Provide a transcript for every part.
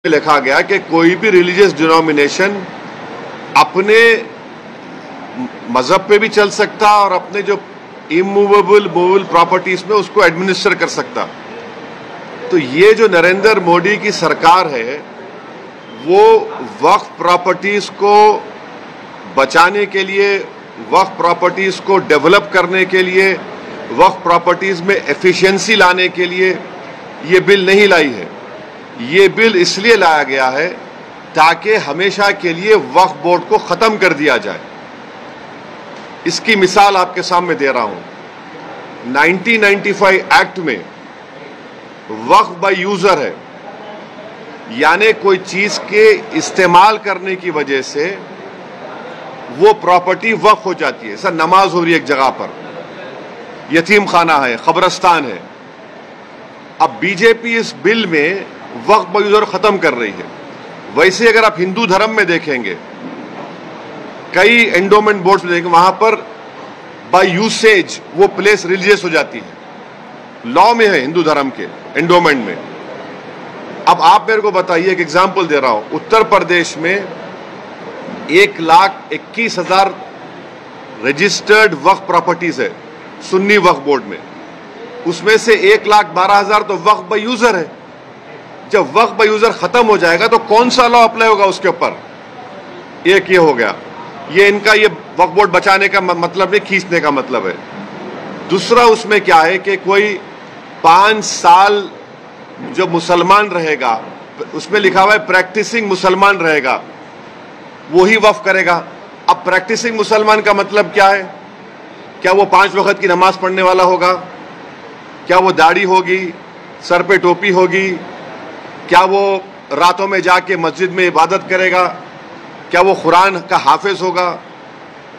लिखा गया कि कोई भी रिलीजियस डिनोमिनेशन अपने मजहब पे भी चल सकता और अपने जो इमूवेबल मूवेबल प्रॉपर्टीज में उसको एडमिनिस्टर कर सकता। तो ये जो नरेंद्र मोदी की सरकार है वो वक्फ प्रॉपर्टीज को बचाने के लिए, वक्फ प्रॉपर्टीज को डेवलप करने के लिए, वक्फ प्रॉपर्टीज में एफिशिएंसी लाने के लिए ये बिल नहीं लाई है। ये बिल इसलिए लाया गया है ताकि हमेशा के लिए वक्फ बोर्ड को खत्म कर दिया जाए। इसकी मिसाल आपके सामने दे रहा हूं। 1995 एक्ट में वक्फ बाय यूजर है, यानी कोई चीज के इस्तेमाल करने की वजह से वो प्रॉपर्टी वक्फ हो जाती है। सर नमाज हो रही है एक जगह पर, यतीम खाना है, कब्रिस्तान है। अब बीजेपी इस बिल में वक्फ बाय यूजर खत्म कर रही है। वैसे अगर आप हिंदू धर्म में देखेंगे, कई एंडोमेंट बोर्ड्स में देखेंगे, वहां पर बाय यूसेज वो प्लेस रिलीजियस हो जाती है। लॉ में है हिंदू धर्म के एंडोमेंट में। अब आप मेरे को बताइए, एक एग्जांपल दे रहा हूं। उत्तर प्रदेश में 1,21,000 रजिस्टर्ड वक्फ प्रॉपर्टीज है सुन्नी वक्फ बोर्ड में। उसमें से 1,12,000 तो वक्फ बाय यूजर है। जब वक्फ बाय यूजर खत्म हो जाएगा तो कौन सा लॉ अप्लाई होगा उसके ऊपर? एक ये हो गया। ये इनका ये वक्फ बोर्ड बचाने का मतलब नहीं, खींचने का मतलब है। दूसरा उसमें क्या है कि कोई 5 साल जो मुसलमान रहेगा, उसमें लिखा हुआ है प्रैक्टिसिंग मुसलमान रहेगा, वो ही वक्फ करेगा। अब प्रैक्टिसिंग मुसलमान का मतलब क्या है? क्या वो 5 वक्त की नमाज पढ़ने वाला होगा? क्या वो दाढ़ी होगी, सर पे टोपी होगी? क्या वो रातों में जाके मस्जिद में इबादत करेगा? क्या वो कुरान का हाफिज होगा?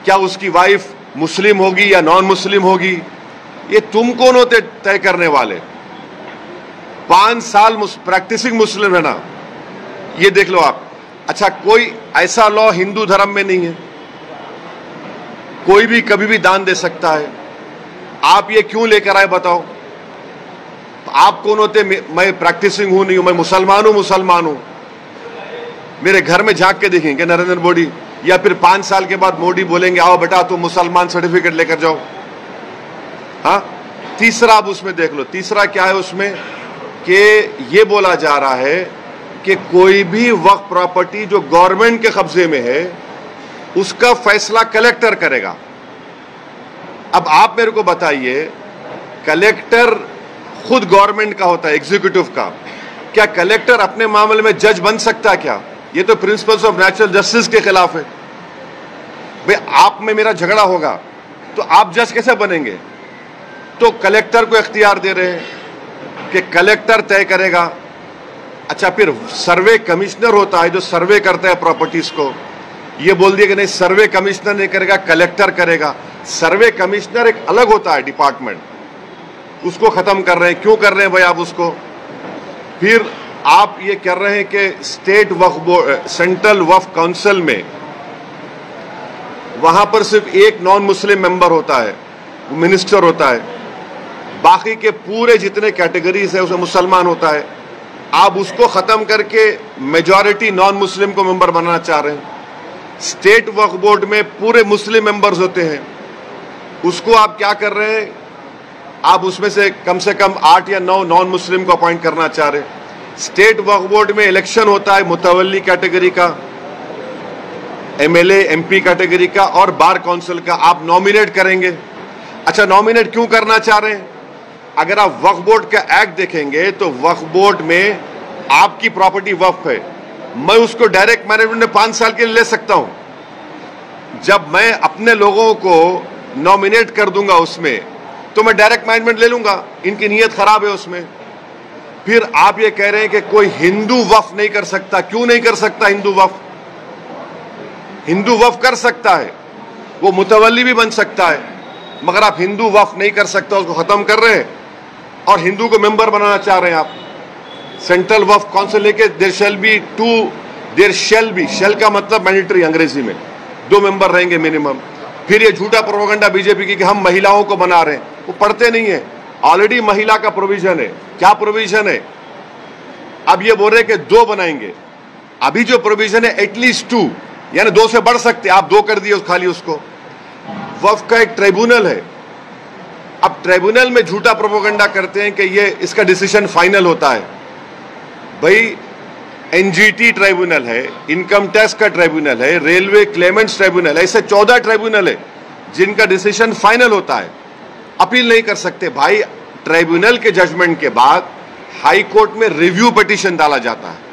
क्या उसकी वाइफ मुस्लिम होगी या नॉन मुस्लिम होगी? ये तुम कौन होते तय करने वाले? 5 साल प्रैक्टिसिंग मुस्लिम है ना, ये देख लो आप। अच्छा, कोई ऐसा लॉ हिंदू धर्म में नहीं है, कोई भी कभी भी दान दे सकता है। आप ये क्यों लेकर आए बताओ? आप कौन होते? मैं प्रैक्टिसिंग हूं नहीं हूं, मैं मुसलमान हूं। मेरे घर में झांक के देखेंगे नरेंद्र मोदी, या फिर 5 साल के बाद मोदी बोलेंगे आओ बेटा तुम मुसलमान सर्टिफिकेट लेकर जाओ। हाँ, तीसरा आप उसमें देख लो। तीसरा क्या है उसमें कि ये बोला जा रहा है कि कोई भी वक्फ प्रॉपर्टी जो गवर्नमेंट के कब्जे में है उसका फैसला कलेक्टर करेगा। अब आप मेरे को बताइए, कलेक्टर खुद गवर्नमेंट का होता है, एग्जीक्यूटिव का। क्या कलेक्टर अपने मामले में जज बन सकता क्या? ये तो प्रिंसिपल्स ऑफ नेचुरल जस्टिस के खिलाफ है। भाई आप में मेरा झगड़ा होगा तो आप जज कैसे बनेंगे? तो कलेक्टर को इख्तियार दे रहे हैं कि कलेक्टर तय करेगा। अच्छा, फिर सर्वे कमिश्नर होता है जो सर्वे करता है प्रॉपर्टीज को। ये बोल दिया कि नहीं, सर्वे कमिश्नर नहीं करेगा, कलेक्टर करेगा। सर्वे कमिश्नर एक अलग होता है डिपार्टमेंट, उसको खत्म कर रहे हैं। क्यों कर रहे हैं भाई आप उसको? फिर आप ये कर रहे हैं कि स्टेट वक्फ बोर्ड, सेंट्रल वक्फ काउंसिल में वहां पर सिर्फ एक नॉन मुस्लिम मेंबर होता है, मिनिस्टर होता है। बाकी के पूरे जितने कैटेगरीज है उसमें मुसलमान होता है। आप उसको खत्म करके मेजॉरिटी नॉन मुस्लिम को मेंबर बनाना चाह रहे हैं। स्टेट वक्फ बोर्ड में पूरे मुस्लिम मेंबर्स होते हैं, उसको आप क्या कर रहे हैं? आप उसमें से कम 8 या 9 नॉन मुस्लिम को अपॉइंट करना चाह रहे हैं। स्टेट वक्फ बोर्ड में इलेक्शन होता है मुतवल्ली कैटेगरी का, एमएलए एमपी कैटेगरी का और बार काउंसिल का। आप नॉमिनेट करेंगे। अच्छा, नॉमिनेट क्यों करना चाह रहे हैं? अगर आप वक्फ बोर्ड का एक्ट देखेंगे तो वक्फ बोर्ड में आपकी प्रॉपर्टी वक्फ है, मैं उसको डायरेक्ट मैनेजमेंट में 5 साल के लिए ले सकता हूं। जब मैं अपने लोगों को नॉमिनेट कर दूंगा उसमें, तो मैं डायरेक्ट मैनेजमेंट ले लूंगा। इनकी नीयत खराब है उसमें। फिर आप ये कह रहे हैं कि कोई हिंदू वक्फ नहीं कर सकता। क्यों नहीं कर सकता हिंदू वक्फ? हिंदू वक्फ कर सकता है, वो मुतवल्ली भी बन सकता है, मगर आप हिंदू वक्फ नहीं कर सकता, उसको खत्म कर रहे हैं और हिंदू को मेंबर बनाना चाह रहे हैं आप। सेंट्रल वक्फ काउंसिल लेके देयर शैल बी, शैल का मतलब मैंडेटरी अंग्रेजी में, 2 मेंबर रहेंगे मिनिमम। फिर ये झूठा प्रोपेगेंडा बीजेपी की कि हम महिलाओं को बना रहे हैं, वो पढ़ते नहीं है। ऑलरेडी महिला का प्रोविजन है। क्या प्रोविजन है? अब ये बोल रहे कि 2 बनाएंगे। अभी जो प्रोविजन है एटलीस्ट 2, यानी 2 से बढ़ सकते, आप 2 कर दिए खाली उसको। वक्फ का एक ट्राइब्यूनल है, अब ट्राइब्यूनल में झूठा प्रोपेगेंडा करते हैं कि ये इसका डिसीजन फाइनल होता है। भाई एनजीटी ट्राइब्यूनल है, इनकम टैक्स का ट्राइब्यूनल है, रेलवे क्लेमेंट्स ट्राइब्यूनल है, ऐसे 14 ट्राइब्यूनल है जिनका डिसीजन फाइनल होता है, अपील नहीं कर सकते। भाई ट्राइब्यूनल के जजमेंट के बाद हाई कोर्ट में रिव्यू पिटीशन डाला जाता है।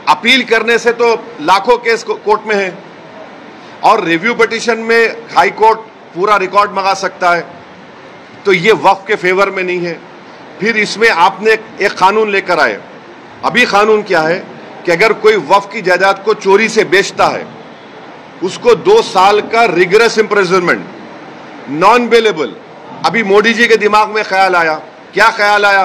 अपील करने से तो लाखों केस कोर्ट में है, और रिव्यू पिटीशन में हाई कोर्ट पूरा रिकॉर्ड मंगा सकता है, तो ये वक्फ के फेवर में नहीं है। फिर इसमें आपने एक कानून लेकर आए। अभी कानून क्या है कि अगर कोई वक्फ की जायदाद को चोरी से बेचता है, उसको 2 साल का रिगरस इम्प्रिजनमेंट, नॉन बेलेबल। अभी मोदी जी के दिमाग में ख्याल आया, क्या ख्याल आया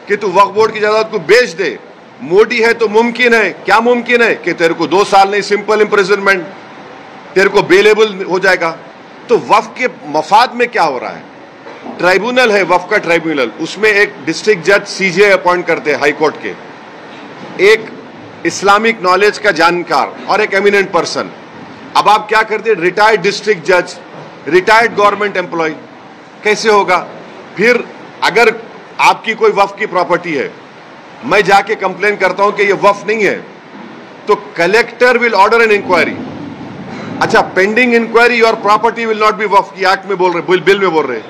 कि तू वक्फ बोर्ड की जायदाद को बेच दे। मोदी है तो मुमकिन है, क्या मुमकिन है कि तेरे को 2 साल नहीं, सिंपल इम्प्रिजनमेंट, तेरे को बेलेबल हो जाएगा। तो वक्फ के मफाद में क्या हो रहा है? ट्राइब्यूनल है वक्फ का ट्राइब्यूनल, उसमें एक डिस्ट्रिक्ट जज सीजे अपॉइंट करते हैं हाई कोर्ट के, एक इस्लामिक नॉलेज का जानकार और एक एमिनेंट पर्सन। अब आप क्या करते हैं? रिटायर्ड डिस्ट्रिक्ट जज, रिटायर्ड गवर्नमेंट एम्प्लॉय, कैसे होगा? फिर अगर आपकी कोई वक्फ की प्रॉपर्टी है, मैं जाके कंप्लेन करता हूं कि ये वक्फ नहीं है, तो collector will order an inquiry. अच्छा, पेंडिंग इंक्वायरी और प्रॉपर्टी विल नॉट बी वक्फ की एक्ट में बोल रहे, बिल में बोल रहे,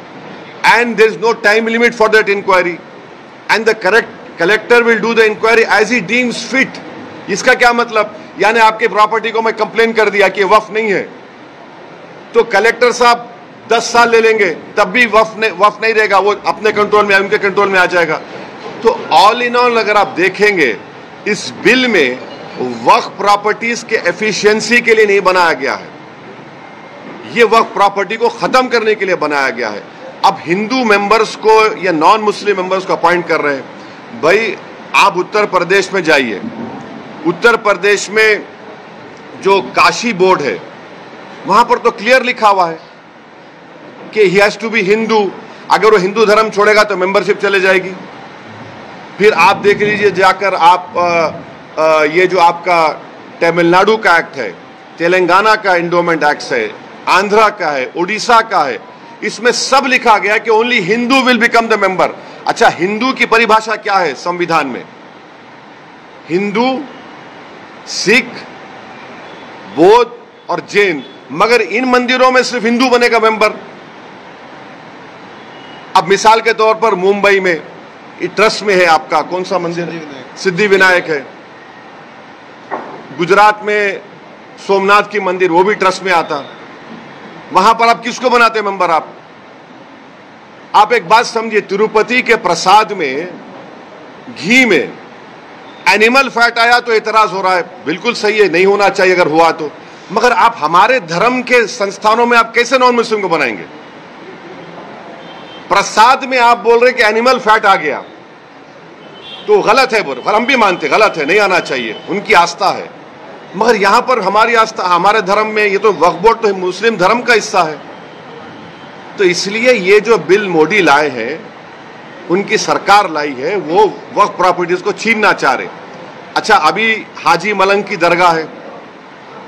and there is no time limit for that inquiry, and the collector will do the inquiry as he deems fit. इसका क्या मतलब? यानी आपकी प्रॉपर्टी को मैं कंप्लेन कर दिया कि वक्फ नहीं है, तो कलेक्टर साहब 10 साल ले लेंगे, तब भी वक्फ नहीं रहेगा, वो अपने कंट्रोल में, उनके कंट्रोल में आ जाएगा। तो ऑल इन ऑल अगर आप देखेंगे, इस बिल में वक्फ प्रॉपर्टीज के एफिशिएंसी के लिए नहीं बनाया गया है, ये वक्फ प्रॉपर्टी को खत्म करने के लिए बनाया गया है। अब हिंदू मेंबर्स को या नॉन मुस्लिम मेंबर्स को अपॉइंट कर रहे हैं। भाई आप उत्तर प्रदेश में जाइए, उत्तर प्रदेश में जो काशी बोर्ड है, वहां पर तो क्लियर लिखा हुआ है कि he has to be Hindu. अगर वो हिंदू धर्म छोड़ेगा तो मेंबरशिप चले जाएगी। फिर आप देख लीजिए जाकर, आप ये जो आपका तमिलनाडु का एक्ट है, तेलंगाना का एंडोमेंट एक्ट है, आंध्रा का है, उड़ीसा का है, इसमें सब लिखा गया कि only Hindu will become the member. अच्छा, हिंदू की परिभाषा क्या है संविधान में? हिंदू, सिख, बौद्ध और जैन, मगर इन मंदिरों में सिर्फ हिंदू बनेगा मेंबर। अब मिसाल के तौर पर मुंबई में ट्रस्ट में है आपका कौन सा मंदिर? सिद्धि विनायक है। गुजरात में सोमनाथ की मंदिर, वो भी ट्रस्ट में आता। वहां पर आप किसको बनाते हैं मेंबर? आप एक बात समझिए, तिरुपति के प्रसाद में घी में एनिमल फैट आया तो एतराज हो रहा है, बिल्कुल सही है, नहीं होना चाहिए अगर हुआ तो, मगर आप हमारे धर्म के संस्थानों में आप कैसे नॉन मुस्लिम को बनाएंगे? प्रसाद में आप बोल रहे कि एनिमल फैट आ गया तो गलत है, बोल हम भी मानते गलत है, नहीं आना चाहिए, उनकी आस्था है, मगर यहां पर हमारी आस्था, हमारे धर्म में ये तो वक्फ बोर्ड तो मुस्लिम धर्म का हिस्सा है। तो इसलिए ये जो बिल मोदी लाए हैं, उनकी सरकार लाई है, वो वक्फ प्रॉपर्टीज को छीनना चाह रहे। अच्छा, अभी हाजी मलंग की दरगाह है,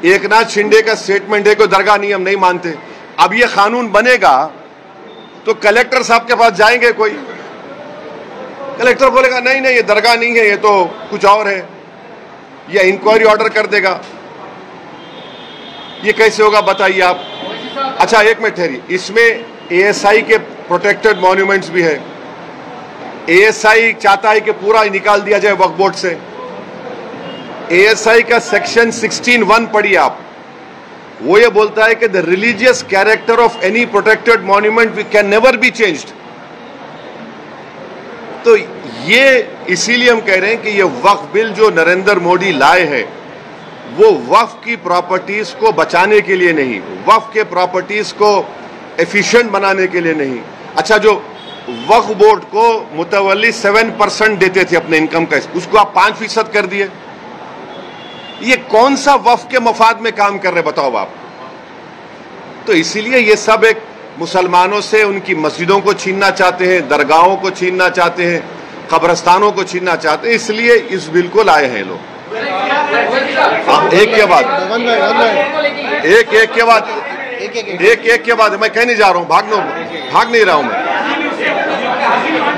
एकनाथ शिंदे का स्टेटमेंट है कि दरगाह नहीं, हम नहीं मानते। अब ये कानून बनेगा तो कलेक्टर साहब के पास जाएंगे, कोई कलेक्टर बोलेगा नहीं नहीं ये दरगाह नहीं है, ये तो कुछ और है, या इंक्वायरी ऑर्डर कर देगा। ये कैसे होगा बताइए आप? अच्छा एक मिनट ठहरिए, इसमें एएसआई के प्रोटेक्टेड मॉन्यूमेंट्स भी है। एएसआई चाहता है कि पूरा निकाल दिया जाए वक्फ बोर्ड से। एएसआई का सेक्शन 16(1) पढ़िए आप, वो ये बोलता है कि the religious character of any protected monument can never be changed. तो ये इसीलिए हम कह रहे हैं कि ये वक्फ बिल जो नरेंद्र मोदी लाए हैं, वो वक्फ की प्रॉपर्टीज को बचाने के लिए नहीं, वक्फ के प्रॉपर्टीज को एफिशिएंट बनाने के लिए नहीं। अच्छा, जो वक्फ बोर्ड को मुतवल्ली 7% देते थे अपने इनकम का, उसको आप 5% कर दिए। ये कौन सा वक्फ के मफाद में काम कर रहे बताओ आप? तो इसीलिए ये सब एक मुसलमानों से उनकी मस्जिदों को छीनना चाहते हैं, दरगाहों को छीनना चाहते हैं, कब्रस्तानों को छीनना चाहते हैं, इसलिए इस बिल को लाए हैं लोग। एक के बाद एक के बाद मैं कह नहीं जा रहा हूँ, भाग नहीं रहा हूँ मैं।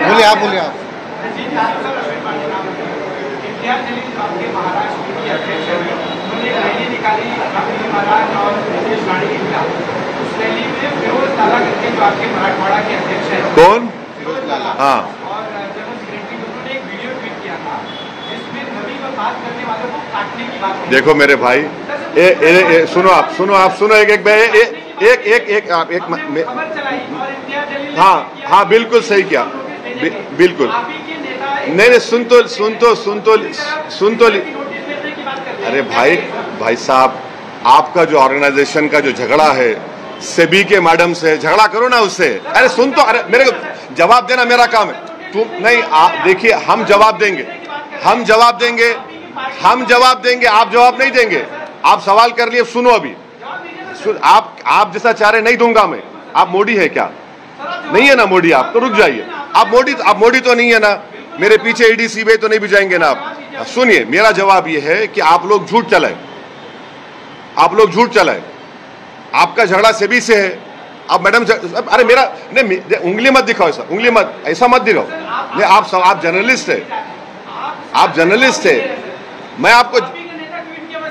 बोलिए आप, बोलिए आप। कौन? हाँ, देखो मेरे भाई, सुनो आप, एक हाँ बिल्कुल सही किया, बिल्कुल। नहीं, सुन तो अरे भाई साहब, आपका जो ऑर्गेनाइजेशन का जो झगड़ा है सेबी के मैडम से, झगड़ा करो ना उससे। अरे सुन तो, अरे मेरे को जवाब देना मेरा काम है। तुम नहीं, आप देखिए, हम जवाब देंगे, आप जवाब नहीं देंगे। आप सवाल कर लिए, सुनो अभी। आप जैसा चाह रहे नहीं दूंगा मैं। आप मोदी है क्या? नहीं है ना मोदी, आप तो रुक जाइए। आप मोदी तो नहीं है ना, मेरे पीछे ईडी सीबीआई तो नहीं भिजाएंगे ना आप। सुनिए, मेरा जवाब यह है कि आप लोग झूठ चलाए, आपका झगड़ा सेबी से है। अब मैडम, अरे मेरा नहीं, उंगली मत दिखाओ, ऐसा मत दिखाओ। नहीं, आप जर्नलिस्ट है, मैं आपको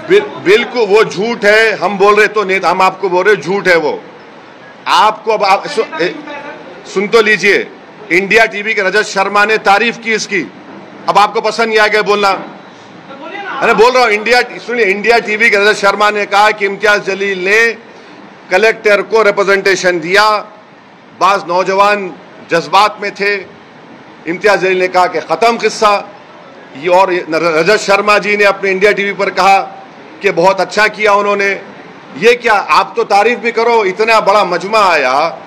बिल्कुल, वो झूठ है। हम बोल रहे तो नहीं, हम आपको बोल रहे झूठ है वो। आपको अब सुन तो लीजिए, इंडिया टीवी के रजत शर्मा ने तारीफ की इसकी, अब आपको पसंद नहीं आ गया बोलना। अरे बोल रहा हूं, इंडिया टीवी के रजत शर्मा ने कहा कि इम्तियाज जलील ने कलेक्टर को रिप्रेजेंटेशन दिया, बाज नौजवान जज्बात में थे। इम्तियाज जलील ने कहा कि खत्म किस्सा। ये और रजत शर्मा जी ने अपने इंडिया टीवी पर कहा कि बहुत अच्छा किया उन्होंने। ये क्या, आप तो तारीफ भी करो। इतना बड़ा मजमा आया,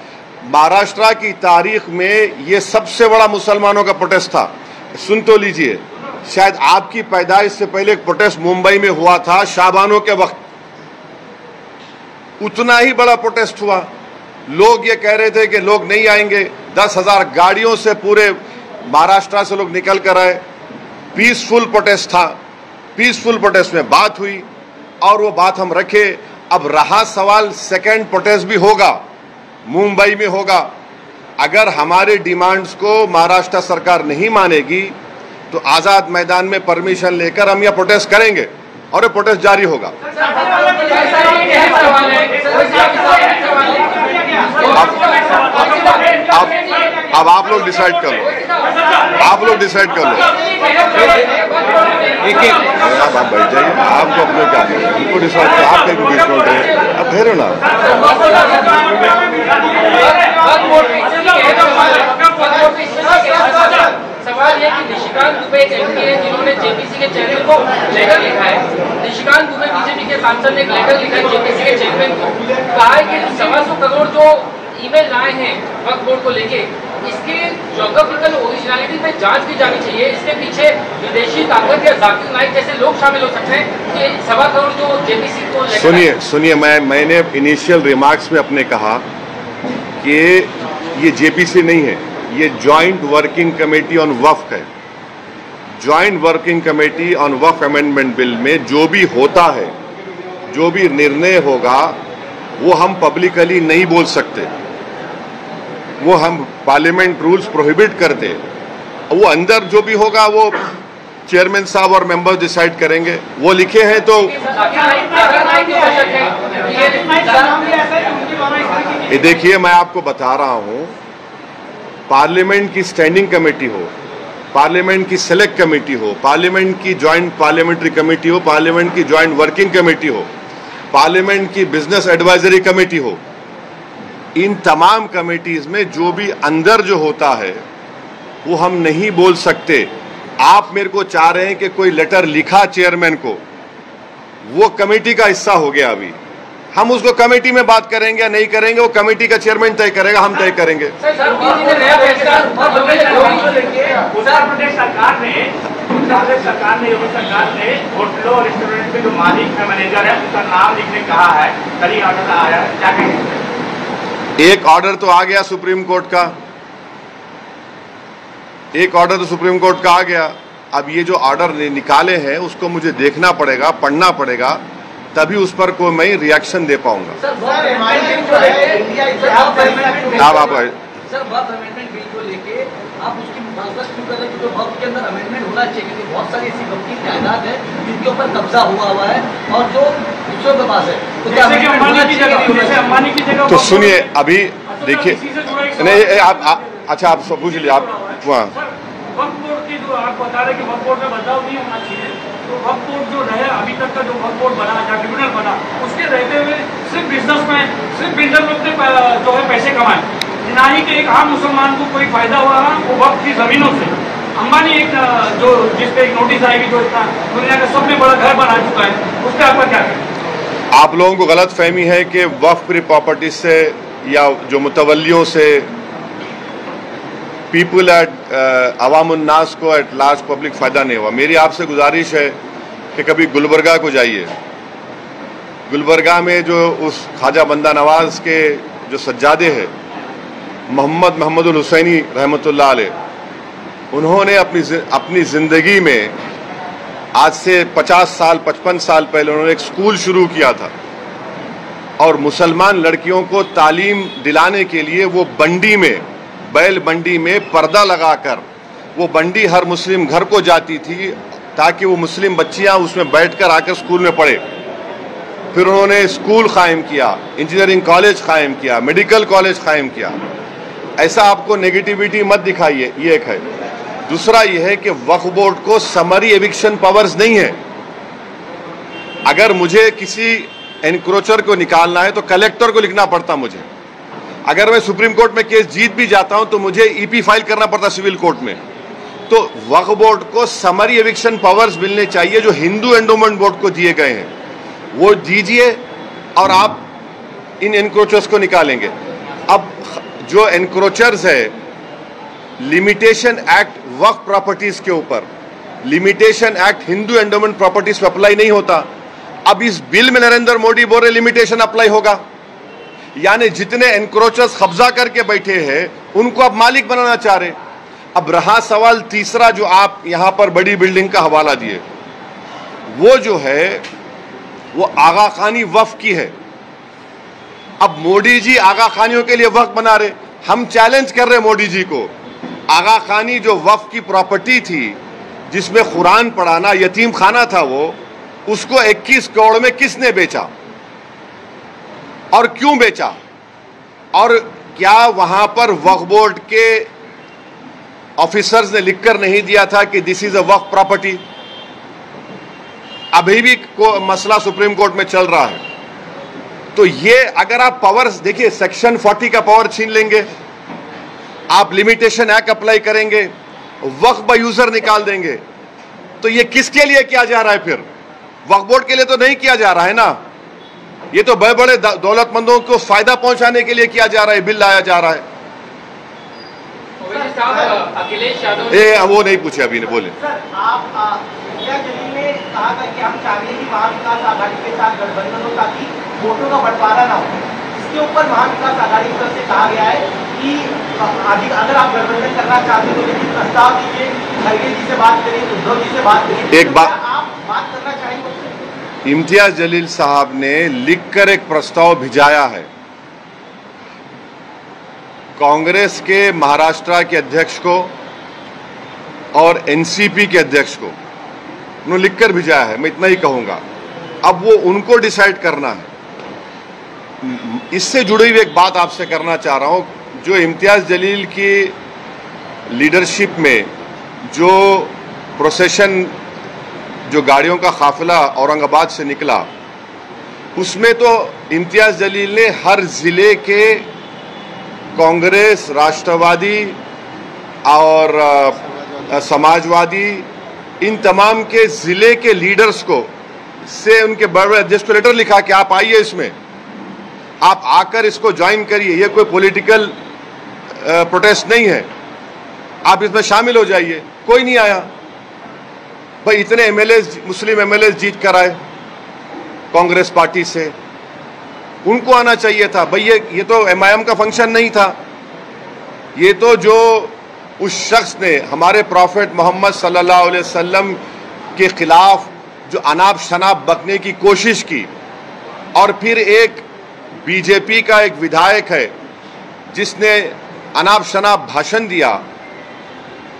महाराष्ट्र की तारीख में ये सबसे बड़ा मुसलमानों का प्रोटेस्ट था। सुन तो लीजिए, शायद आपकी पैदाइश से पहले एक प्रोटेस्ट मुंबई में हुआ था शाबानों के वक्त, उतना ही बड़ा प्रोटेस्ट हुआ। लोग ये कह रहे थे कि लोग नहीं आएंगे, 10,000 गाड़ियों से पूरे महाराष्ट्र से लोग निकल कर आए। पीसफुल प्रोटेस्ट था, पीसफुल प्रोटेस्ट में बात हुई और वो बात हम रखे। अब रहा सवाल, सेकंड प्रोटेस्ट भी होगा, मुंबई में होगा। अगर हमारे डिमांड्स को महाराष्ट्र सरकार नहीं मानेगी तो आजाद मैदान में परमिशन लेकर हम यह प्रोटेस्ट करेंगे और ये प्रोटेस्ट जारी होगा। अब आप लोग डिसाइड कर लो, आप बैठ जाइए। आपको अपने क्या है, उनको डिसाइड करो। आप कहीं बीच में रहे, आप ठहरो ना। सवाल है कि निशिकांत दुबे एक एमपी है जिन्होंने जेपीसी के चेयरमैन को लेटर लिखा है। निशिकांत दुबे बीजेपी के सांसद ने एक लेटर लिखा है जेपीसी के चेयरमैन को, कहा है कि 125 करोड़ जो ईमेल आए हैं वक्फ बोर्ड को लेके, इसके ज्योग्राफिकल ओरिजिनलिटी पे जांच की जानी चाहिए। इसके पीछे विदेशी ताकत या जाकिर नाइक जैसे लोग शामिल हो सकते हैं कि 125 करोड़ जो जेपीसी को। सुनिए, मैंने इनिशियल रिमार्क्स में अपने कहा कि ये जेपीसी नहीं है, ये ज्वाइंट वर्किंग कमेटी ऑन वक्फ है। Joint working committee on Waqf amendment bill में जो भी होता है, जो भी निर्णय होगा, वो हम पब्लिकली नहीं बोल सकते, वो हम पार्लियामेंट रूल्स प्रोहिबिट करते। वो अंदर जो भी होगा वो चेयरमैन साहब और मेंबर्स डिसाइड करेंगे। वो लिखे हैं तो ये देखिए, मैं आपको बता रहा हूं, पार्लियामेंट की स्टैंडिंग कमेटी हो, पार्लियामेंट की सेलेक्ट कमेटी हो, पार्लियामेंट की ज्वाइंट पार्लियामेंट्री कमेटी हो, पार्लियामेंट की ज्वाइंट वर्किंग कमेटी हो, पार्लियामेंट की बिजनेस एडवाइजरी कमेटी हो, इन तमाम कमेटीज में जो भी अंदर जो होता है वो हम नहीं बोल सकते। आप मेरे को चाह रहे हैं कि कोई लेटर लिखा चेयरमैन को, वो कमेटी का हिस्सा हो गया। अभी हम उसको कमेटी में बात करेंगे या नहीं करेंगे, वो कमेटी का चेयरमैन तय करेगा, हम तय करेंगे। उत्तर प्रदेश सरकार ने योगी सरकार ने होटलों और रेस्टोरेंट के जो मालिक है, मैनेजर है, उसका नाम लिखने कहा है। कल ही ऑर्डर आया है, क्या कहेंगे? एक ऑर्डर तो आ गया सुप्रीम कोर्ट का, एक ऑर्डर तो सुप्रीम कोर्ट का आ गया, अब ये जो ऑर्डर निकाले हैं उसको मुझे देखना पड़ेगा, पढ़ना पड़ेगा, तभी उस पर कोई मैं रिएक्शन दे पाऊंगा। सर वक्फ अमेंडमेंट बिल को लेके आप उसकी मुखालफत क्यों कर रहे हैं? क्योंकि वक्फ के अंदर अमेंडमेंट होना चाहिए, क्योंकि बहुत सारी ऐसी वक्फ की जायदाद है जिनके ऊपर कब्जा हुआ है और जो दूसरों के पास है, तो क्या अंबानी की जगह तो सुनिए, अभी देखिए, नहीं आप अच्छा आप पूछ लीजिए आप वहाँ। वक्फ बोर्ड की जो आप बता रहे कि वक्फ बोर्ड में बदलाव नहीं होना चाहिए, तो वक्फ बोर्ड जो रहे अभी तक का जो वक्फ बोर्ड बना, ट्रिब्यूनल बना, उसके रहते हुए सिर्फ बिजनेस में सिर्फ बिल्डर लोग ने जो है पैसे कमाए, ना ही कि एक आम मुसलमान को कोई फायदा हुआ है वो वक्फ की जमीनों से। अंबानी एक जो जिस पे एक नोटिस आएगी जो इतना दुनिया का सबसे बड़ा घर बना चुका है, उस पर आपका क्या कहना? आप लोगों को गलत फहमी है कि वक्फ प्रॉपर्टी से या जो मुतवल्लियों से पीपल एट अवामुन्नास को एट लार्ज पब्लिक फायदा नहीं हुआ। मेरी आपसे गुजारिश है कि कभी गुलबर्गा को जाइए। गुलबर्गा में जो उस ख्वाजा बंदा नवाज के जो सज्जादे हैं मोहम्मदुल हुसैनी रहमतुल्लाह अलैह, उन्होंने अपनी जिंदगी में आज से 50 साल 55 साल पहले उन्होंने एक स्कूल शुरू किया था और मुसलमान लड़कियों को तालीम दिलाने के लिए वो बंडी में, बैल बंडी में पर्दा लगाकर वो बंडी हर मुस्लिम घर को जाती थी ताकि वो मुस्लिम बच्चियां उसमें बैठकर आकर स्कूल में पढ़े। फिर उन्होंने स्कूल कायम किया, इंजीनियरिंग कॉलेज कायम किया, मेडिकल कॉलेज कायम किया। ऐसा आपको नेगेटिविटी मत दिखाइए, ये एक है। दूसरा ये है कि वक्फ बोर्ड को समरी एविक्शन पावर्स नहीं है। अगर मुझे किसी एनक्रोचर को निकालना है तो कलेक्टर को लिखना पड़ता मुझे। अगर मैं सुप्रीम कोर्ट में केस जीत भी जाता हूं तो मुझे ईपी फाइल करना पड़ता सिविल कोर्ट में। तो वक्फ बोर्ड को समरी एविक्शन पावर्स मिलने चाहिए जो हिंदू एंडोमेंट बोर्ड को दिए गए हैं, वो दीजिए और आप इन एनक्रोचर्स को निकालेंगे। अब जो एनक्रोचर्स है, लिमिटेशन एक्ट वक्फ प्रॉपर्टीज के ऊपर, limitation act Hindu endowment properties पे अप्लाई नहीं होता। अब इस बिल में नरेंद्र मोदी बोल रहे लिमिटेशन अप्लाई होगा, यानी जितने एनक्रोचर्स कब्जा करके बैठे हैं उनको अब मालिक बनाना चाह रहे। अब रहा सवाल तीसरा जो आप यहां पर बड़ी बिल्डिंग का हवाला दिए, वो जो है वो आगा खानी वक्फ की है। अब मोदी जी आगा खानियों के लिए वक्फ बना रहे, हम चैलेंज कर रहे मोदी जी को। आगा खानी जो वक्फ की प्रॉपर्टी थी जिसमें कुरान पढ़ाना, यतीम खाना था, वो उसको 21 करोड़ में किसने बेचा और क्यों बेचा? और क्या वहां पर वक्फ बोर्ड के ऑफिसर्स ने लिखकर नहीं दिया था कि this is a Waqf property? अभी भी मसला सुप्रीम कोर्ट में चल रहा है। तो ये अगर आप पावर्स देखिए, सेक्शन 40 का पावर छीन लेंगे, आप लिमिटेशन एक्ट अप्लाई करेंगे, वक्फ बाय यूजर निकाल देंगे, तो ये किसके लिए किया जा रहा है? फिर वक्फ बोर्ड के लिए तो नहीं किया जा रहा है ना, ये तो बड़े बड़े दौलतमंदों को फायदा पहुंचाने के लिए किया जा रहा है, बिल लाया जा रहा है। अखिलेश यादव वो नहीं पूछे अभी, ने बोले। सर, आप इंतियाज जलील ने कहा था कि हम चाहते हैं कि महाविकास आघाड़ी के साथ गठबंधन हो ताकि वोटों का बंटवारा ना हो। इसके ऊपर महाविकास आघाड़ी की तरफ से कहा गया है कि अगर आप गठबंधन करना चाहते हो तो लेकिन प्रस्ताव दीजिए, खड़गे जी से बात करिए, उद्धव जी से बात करिए। एक बात आप बात करना चाहेंगे? इम्तियाज जलील साहब ने लिखकर एक प्रस्ताव भिजाया है कांग्रेस के महाराष्ट्र के अध्यक्ष को और एनसीपी के अध्यक्ष को, उन्होंने लिखकर भिजाया है। मैं इतना ही कहूंगा, अब वो उनको डिसाइड करना है। इससे जुड़ी हुई एक बात आपसे करना चाह रहा हूं, जो इम्तियाज जलील की लीडरशिप में जो प्रोसेशन, जो गाड़ियों का काफिला औरंगाबाद से निकला, उसमें तो इम्तियाज जलील ने हर जिले के कांग्रेस, राष्ट्रवादी और समाजवादी, इन तमाम के जिले के लीडर्स को से उनके बड़े बड़े अध्यक्ष को लेटर लिखा कि आप आइए, इसमें आप आकर इसको ज्वाइन करिए, ये कोई पॉलिटिकल प्रोटेस्ट नहीं है, आप इसमें शामिल हो जाइए। कोई नहीं आया। भाई इतने एमएलए, मुस्लिम एमएलए जीत कर आए कांग्रेस पार्टी से, उनको आना चाहिए था। भाई ये तो एमआईएम का फंक्शन नहीं था, ये तो जो उस शख्स ने हमारे प्रॉफेट मोहम्मद सल्लल्लाहु अलैहि वसल्लम के खिलाफ जो अनाप शनाप बकने की कोशिश की, और फिर एक बीजेपी का एक विधायक है जिसने अनाप शनाप भाषण दिया,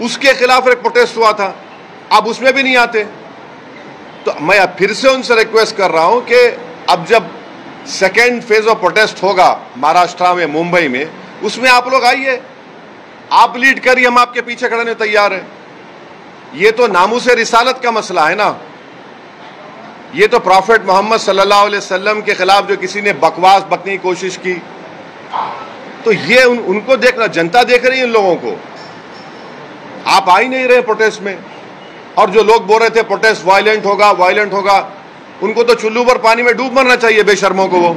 उसके खिलाफ एक प्रोटेस्ट हुआ था, अब उसमें भी नहीं आते। तो मैं अब फिर से उनसे रिक्वेस्ट कर रहा हूं कि अब जब सेकेंड फेज ऑफ प्रोटेस्ट होगा महाराष्ट्र में, मुंबई में, उसमें आप लोग आइए, आप लीड करिए, हम आपके पीछे खड़े होने तैयार हैं। ये तो नामूस रिसालत का मसला है ना, ये तो प्रॉफेट मोहम्मद सल्लल्लाहु अलैहि वसल्लम के खिलाफ जो किसी ने बकवास बकने की कोशिश की, तो ये उनको देखना, जनता देख रही है इन लोगों को। आप आ ही नहीं रहे प्रोटेस्ट में, और जो लोग बोल रहे थे प्रोटेस्ट वायलेंट होगा, वायलेंट होगा, उनको तो चुल्लू पर पानी में डूब मरना चाहिए बेशर्मों को। वो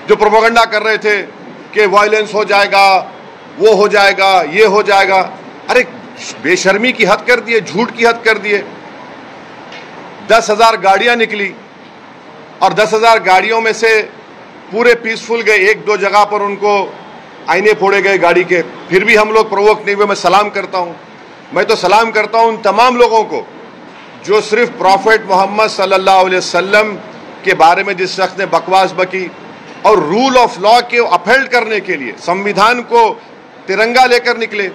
जो प्रोपेगेंडा कर रहे थे कि वायलेंस हो जाएगा, वो हो जाएगा, ये हो जाएगा, अरे बेशर्मी की हद कर दिए, झूठ की हद कर दिए। 10,000 गाड़ियां निकली और 10,000 गाड़ियों में से पूरे पीसफुल गए, एक दो जगह पर उनको आईने फोड़े गए गाड़ी के, फिर भी हम लोग प्रोवोक नहीं हुए। मैं सलाम करता हूं, मैं तो सलाम करता हूं उन तमाम लोगों को जो सिर्फ प्रॉफेट मोहम्मद सल्लल्लाहु अलैहि वसल्लम के बारे में जिस शख्स ने बकवास बकी और रूल ऑफ लॉ के अपहेल्ड करने के लिए संविधान को तिरंगा लेकर निकले,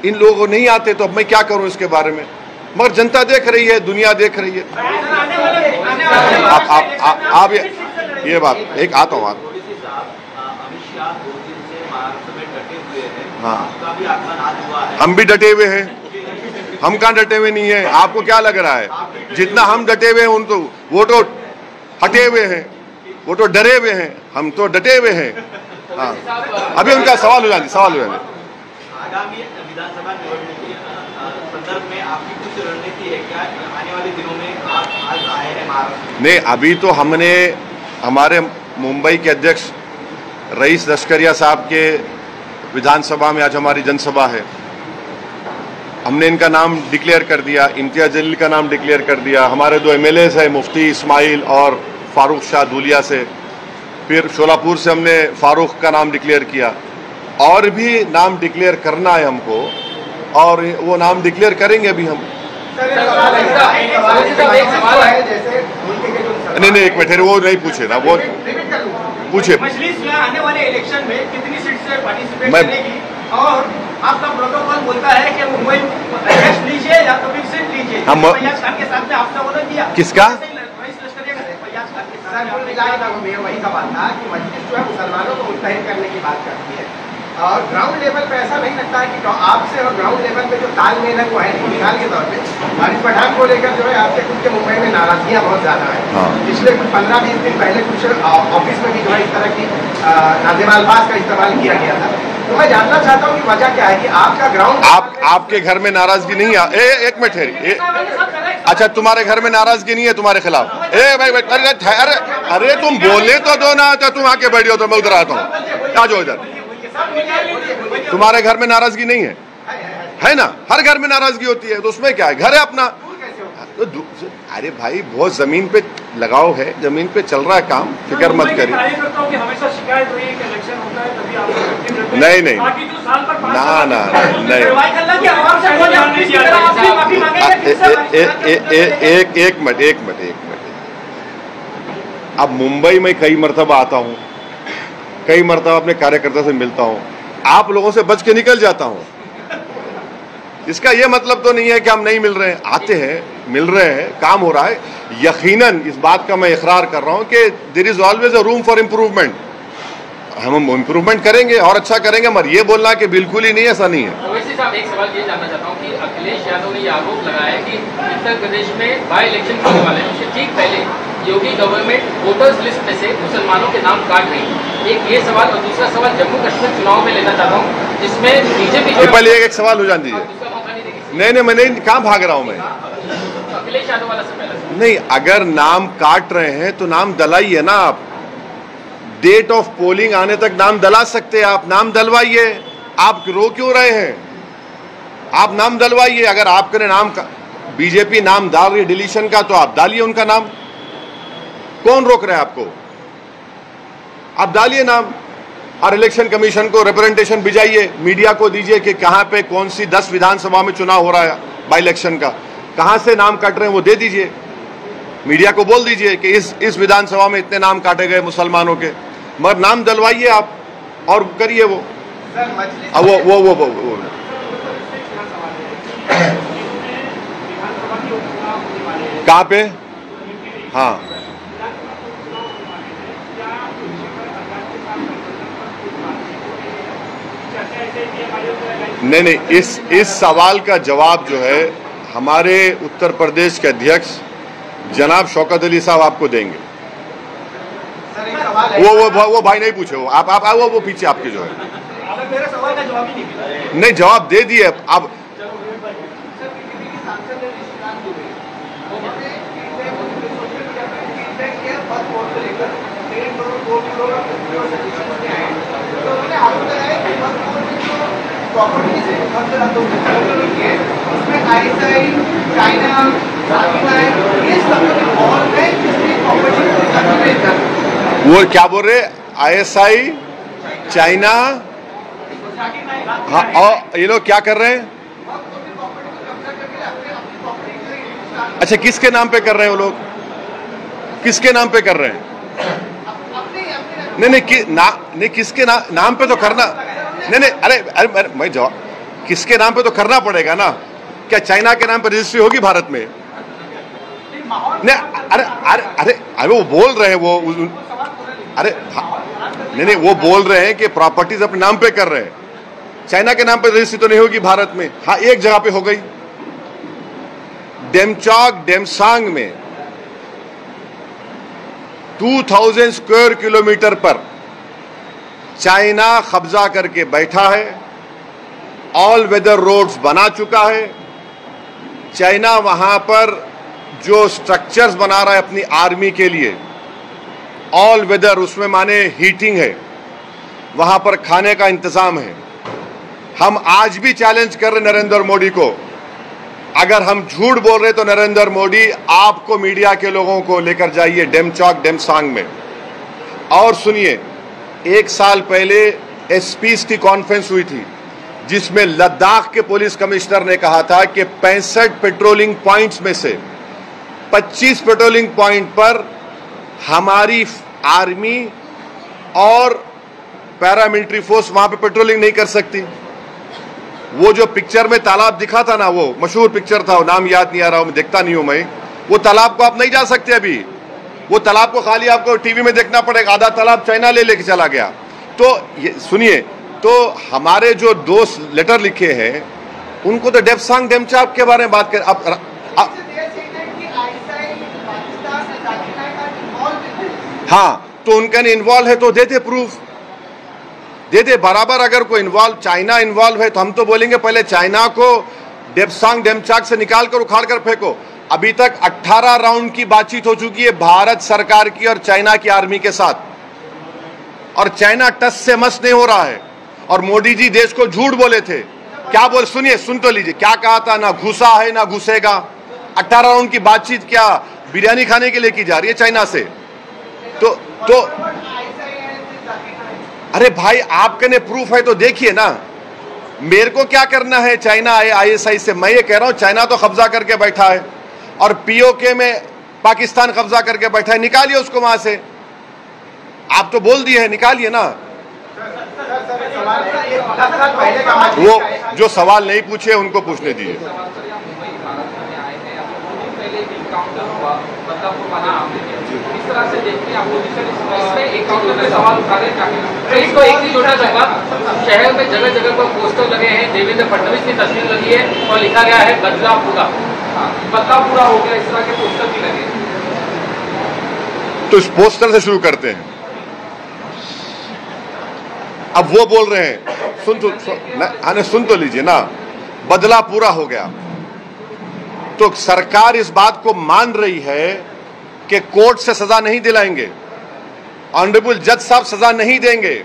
इन लोगों को नहीं आते। तो अब मैं क्या करूं इसके बारे में, मगर जनता देख रही है, दुनिया देख रही है। आप ये बात एक आता हूँ, हाँ हम भी डटे हुए हैं, हम कहाँ डटे हुए नहीं है? आपको क्या लग रहा है? जितना हम डटे हुए हैं उन तो वो तो हटे हुए हैं, वो तो डरे हुए हैं, हम तो डटे हुए हैं। हाँ अभी उनका सवाल हो जाए, सवाल हो जाए। आगामी विधानसभा चुनाव के संदर्भ में आपकी कुछ रणनीति है क्या? आने वाले दिनों में आप आज आए हैं महाराष्ट्र? नहीं, अभी तो हमने हमारे मुंबई के अध्यक्ष रईस लश्करिया साहब के विधानसभा में आज हमारी जनसभा है, हमने इनका नाम डिक्लेयर कर दिया, इम्तियाज जलील का नाम डिक्लेयर कर दिया। हमारे 2 MLAs है, मुफ्ती इस्माइल और फारूक शाह धूलिया से, फिर शोलापुर से हमने फारूक का नाम डिक्लेयर किया, और भी नाम डिक्लेयर करना है हमको, और वो नाम डिक्लेयर करेंगे अभी हम। नहीं एक मिनट, वो नहीं पूछे ना, वो पूछे। मजलिस आने वाले इलेक्शन में कितनी सीट से पार्टिसिपेट करेगी, और आपका प्रोटोकॉल बोलता है कि मुंबई अध्यक्ष लीजिए या तो फिर सीट लीजिए। हम फैयाज खान के साथ में आपने वो दिया किसका? वही सवाल था कि मजलिस जो है मुसलमानों को मुत्तहिद करने की बात करती है, और ग्राउंड लेवल पे ऐसा नहीं लगता है कि आपसे और ग्राउंड लेवल पे जो तालमेल है वो है। मिसाल के तौर पे वारिस पठान को लेकर जो है आपसे कुछ के मुंबई में नाराजगियां बहुत ज्यादा है। हाँ। पिछले कुछ 15-20 दिन पहले कुछ ऑफिस में भी जो है इस तरह की नाज़िम अल्फाज का इस्तेमाल किया गया था। तो मैं जानना चाहता हूँ कि वजह क्या है कि आपका ग्राउंड आपके घर में नाराजगी नहीं है? एक मिनट, अच्छा तुम्हारे घर में नाराजगी नहीं है तुम्हारे खिलाफ? अरे तुम बोले तो दो ना, तुम आके बैठो तो मैं उधर आता हूँ, आ जाओ इधर। तुम्हारे घर में नाराजगी नहीं है ना? हर घर में नाराजगी होती है, तो उसमें क्या है, घर है अपना। तो अरे भाई बहुत जमीन पे लगाव है, जमीन पे चल रहा है काम, फिक्र मत करिए। नहीं नहीं ना ना नहीं, एक मिनट। अब मुंबई में कई मरतबा आता हूँ, कई मरतबा अपने कार्यकर्ता से मिलता हूँ, आप लोगों से बच के निकल जाता हूँ। इसका यह मतलब तो नहीं है कि हम नहीं मिल रहे हैं, आते हैं, मिल रहे हैं, काम हो रहा है। यकीनन इस बात का मैं इकरार कर रहा हूं कि there is always a room for improvement. हम इम्प्रूवमेंट करेंगे और अच्छा करेंगे, मगर ये बोलना कि बिल्कुल ही नहीं, ऐसा नहीं है। ओवैसी साहब, एक सवाल ये जानना चाहता हूँ कि अखिलेश यादव ने ये आरोप लगाया है कि उत्तर प्रदेश में बाई इलेक्शन होने वाले हैं, उससे ठीक पहले योगी गवर्नमेंट वोटर्स लिस्ट में से मुसलमानों के नाम काट रही है। एक ये सवाल, और दूसरा सवाल जम्मू कश्मीर चुनाव में लेना चाहता हूँ, जिसमें बीजेपी पहले एक सवाल हो जाती है। नहीं मैं नहीं, कहाँ भाग रहा हूँ मैं? अखिलेश यादव वाला से पहले नहीं, अगर नाम काट रहे हैं तो नाम दलाइए ना। आप डेट ऑफ पोलिंग आने तक नाम दला सकते हैं, आप नाम दलवाइए। आप रो क्यों रहे हैं? आप नाम दलवाइए। अगर आपके नाम का बीजेपी नाम डाल रही है डिलीशन का, तो आप डालिए उनका नाम, कौन रोक रहा है आपको? आप डालिए नाम। और इलेक्शन कमीशन को रिप्रेजेंटेशन भिजाइए, मीडिया को दीजिए कि कहां पे कौन सी 10 विधानसभा में चुनाव हो रहा है बाई इलेक्शन का, कहां से नाम काट रहे हैं वो दे दीजिए। मीडिया को बोल दीजिए कि इस विधानसभा में इतने नाम काटे गए मुसलमानों के, मगर नाम डलवाइए आप और करिए वो। अब वो कहां पे? हाँ, नहीं, इस सवाल का जवाब जो है हमारे उत्तर प्रदेश के अध्यक्ष जनाब शौकत अली साहब आपको देंगे। वो भाई नहीं पूछे, वो पीछे आपके जो है। मेरे सवाल का जवाब ही नहीं, नहीं जवाब दे दिए अब। वो क्या बोल रहे? ISI, चाइना, हाँ, और ये लोग क्या कर रहे हैं? अच्छा, किसके नाम पे कर रहे हैं वो लोग? किसके नाम पे कर रहे हैं? नहीं, किसके नाम पे तो करना नहीं, अरे मैं जवाब, किसके नाम पे तो करना पड़ेगा ना। क्या चाइना के नाम पे रजिस्ट्री होगी भारत में? नहीं, अरे वो बोल रहे हैं वो, अरे नहीं, वो बोल रहे हैं कि प्रॉपर्टीज अपने नाम पे कर रहे हैं, चाइना के नाम पे रजिस्ट्री तो नहीं होगी भारत में। हाँ, एक जगह पे हो गई, डेमचौक डेमसांग में 2000 स्क्वायर किलोमीटर पर चाइना कब्जा करके बैठा है, ऑल वेदर रोड्स बना चुका है। चाइना वहां पर जो स्ट्रक्चर्स बना रहा है अपनी आर्मी के लिए, ऑल वेदर, उसमें माने हीटिंग है, वहां पर खाने का इंतजाम है। हम आज भी चैलेंज कर रहे नरेंद्र मोदी को, अगर हम झूठ बोल रहे तो नरेंद्र मोदी आपको, मीडिया के लोगों को लेकर जाइए डेमचौक डेमसांग में और सुनिए। 1 साल पहले एसपीज की कॉन्फ्रेंस हुई थी जिसमें लद्दाख के पुलिस कमिश्नर ने कहा था कि 65 पेट्रोलिंग पॉइंट्स में से 25 पेट्रोलिंग पॉइंट पर हमारी आर्मी और पैरामिलिट्री फोर्स वहां पे पेट्रोलिंग नहीं कर सकती। वो जो पिक्चर में तालाब दिखा था ना, वो मशहूर पिक्चर था, वो नाम याद नहीं आ रहा, मैं देखता नहीं हूं मैं, वो तालाब को आप नहीं जा सकते अभी। वो तालाब को खाली आपको टीवी में देखना पड़ेगा, आधा तालाब चाइना ले लेके चला गया। तो ये सुनिए, तो हमारे जो दोस्त लेटर लिखे हैं उनको तो डेमसांग डेमचौक के बारे में बात कर। अब हाँ, तो उनका इन्वॉल्व है तो देते प्रूफ, दे दे बराबर। अगर कोई इन्वॉल्व, चाइना इन्वॉल्व है तो हम तो बोलेंगे पहले चाइना को डेमसांग डेमचौक से निकाल कर उखाड़ कर फेंको। अभी तक 18 राउंड की बातचीत हो चुकी है भारत सरकार की और चाइना की आर्मी के साथ, और चाइना टस से मस नहीं हो रहा है। और मोदी जी देश को झूठ बोले थे, क्या बोल, सुनिए, सुन तो लीजिए, क्या कहा था, ना घुसा है ना घुसेगा। 18 राउंड की बातचीत क्या बिरयानी खाने के लिए की जा रही है चाइना से? तो अरे भाई, आपके ने प्रूफ है तो देखिए ना, मेरे को क्या करना है चाइना ISI से? मैं ये कह रहा हूं चाइना तो कब्जा करके बैठा है और POK में पाकिस्तान कब्जा करके बैठा है, निकालिए उसको वहां से। आप तो बोल दिए है, निकालिए ना। वो जो सवाल नहीं पूछे उनको पूछने दीजिए। इसको एक ही छोटा सा बात, शहर में जगह जगह पर पोस्टर लगे हैं, देवेंद्र फडणवीस की तस्वीर लगी है और लिखा गया है बदला पूरा, बदला पूरा हो गया, इस तरह के पोस्टर भी लगे। तो इस पोस्टर से शुरू करते हैं। अब वो बोल रहे हैं, सुन तो लीजिए ना, बदला पूरा हो गया। तो सरकार इस बात को मान रही है कि कोर्ट से सजा नहीं दिलाएंगे, ऑनरेबल जज साहब सजा नहीं देंगे,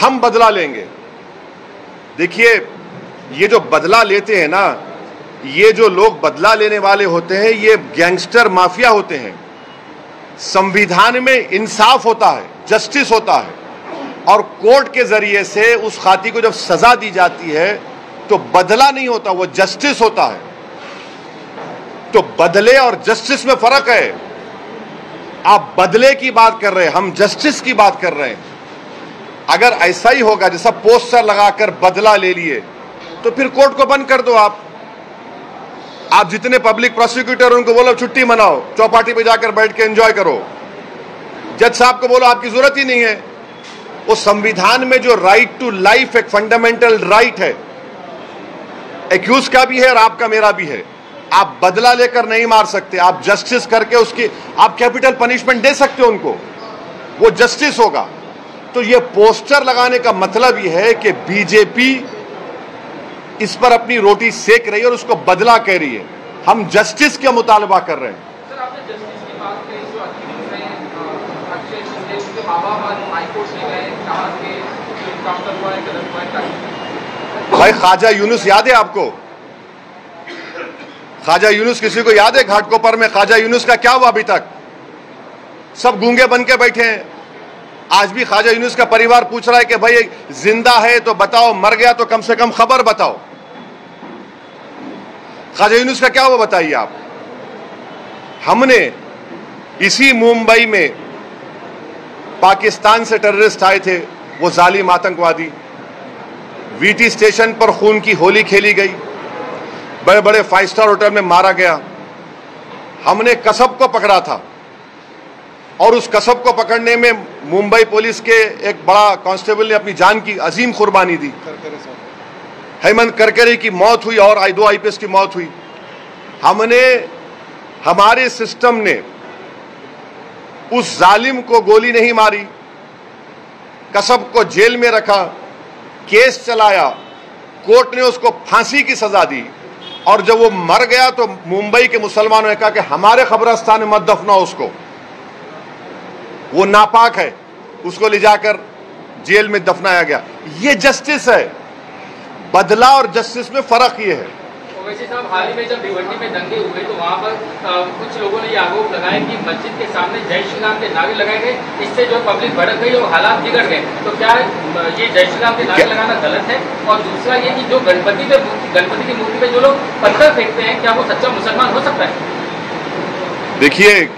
हम बदला लेंगे। देखिए, ये जो बदला लेते हैं ना, ये जो लोग बदला लेने वाले होते हैं, ये गैंगस्टर माफिया होते हैं। संविधान में इंसाफ होता है, जस्टिस होता है, और कोर्ट के जरिए से उस खाती को जब सजा दी जाती है तो बदला नहीं होता, वो जस्टिस होता है। तो बदले और जस्टिस में फर्क है। आप बदले की बात कर रहे हैं, हम जस्टिस की बात कर रहे हैं। अगर ऐसा ही होगा जैसा पोस्टर लगाकर बदला ले लिए तो फिर कोर्ट को बंद कर दो। आप जितने पब्लिक प्रोसिक्यूटर उनको बोलो छुट्टी मनाओ, चौपाटी पे जाकर बैठ के एंजॉय करो। जज साहब को बोलो आपकी जरूरत ही नहीं है। वो संविधान में जो राइट टू लाइफ एक फंडामेंटल राइट है, एक्यूज का भी है और आपका मेरा भी है। आप बदला लेकर नहीं मार सकते, आप जस्टिस करके उसकी आप कैपिटल पनिशमेंट दे सकते हो उनको, वो जस्टिस होगा। तो ये पोस्टर लगाने का मतलब ये है कि बीजेपी इस पर अपनी रोटी सेक रही है और उसको बदला कह रही है। हम जस्टिस का मुतालबा कर रहे हैं। सर, आपने जस्टिस की बात कही, जो अक्षय शिंदे उनके बाबा हाईकोर्ट में गए, कहा कि जो इनकाउंटर हुआ है गलत हुआ है। भाई ख्वाजा यूनुस याद है आपको? ख्वाजा यूनुस किसी को याद है? घाटकोपर में ख्वाजा यूनुस का क्या हुआ? अभी तक सब गूंगे बन के बैठे हैं। आज भी ख्वाजा यूनुस का परिवार पूछ रहा है कि भाई जिंदा है तो बताओ, मर गया तो कम से कम खबर बताओ। ख्वाजा यूनुस का क्या हुआ बताइए आप। हमने इसी मुंबई में पाकिस्तान से टेररिस्ट आए थे, वो जालिम आतंकवादी, वीटी स्टेशन पर खून की होली खेली गई, बड़े बड़े 5 स्टार होटल में मारा गया। हमने कसब को पकड़ा था और उस कसब को पकड़ने में मुंबई पुलिस के एक बड़ा कांस्टेबल ने अपनी जान की अजीम कुर्बानी दी। हेमंत करकरे की मौत हुई और 2 IPS की मौत हुई। हमारे सिस्टम ने उस जालिम को गोली नहीं मारी, कसब को जेल में रखा, केस चलाया, कोर्ट ने उसको फांसी की सजा दी और जब वो मर गया तो मुंबई के मुसलमानों ने कहा कि हमारे कब्रिस्तान में मत दफनाओ उसको, वो नापाक है, उसको ले जाकर जेल में दफनाया गया। ये जस्टिस है। बदला और जस्टिस में फर्क ये है। वैसे साहब, हाल ही में जब भिवंडी में दंगे हुए तो वहां पर कुछ लोगों ने ये आरोप लगाया कि मस्जिद के सामने जय श्री राम के नारे लगाए गए, इससे जो पब्लिक भड़क गई और हालात बिगड़ गए। तो क्या ये जय श्री राम के नारे लगाना गलत है? और दूसरा ये कि जो गणपति की मूर्ति पे जो लोग पत्थर फेंकते हैं, क्या वो सच्चा मुसलमान हो सकता है? देखिए,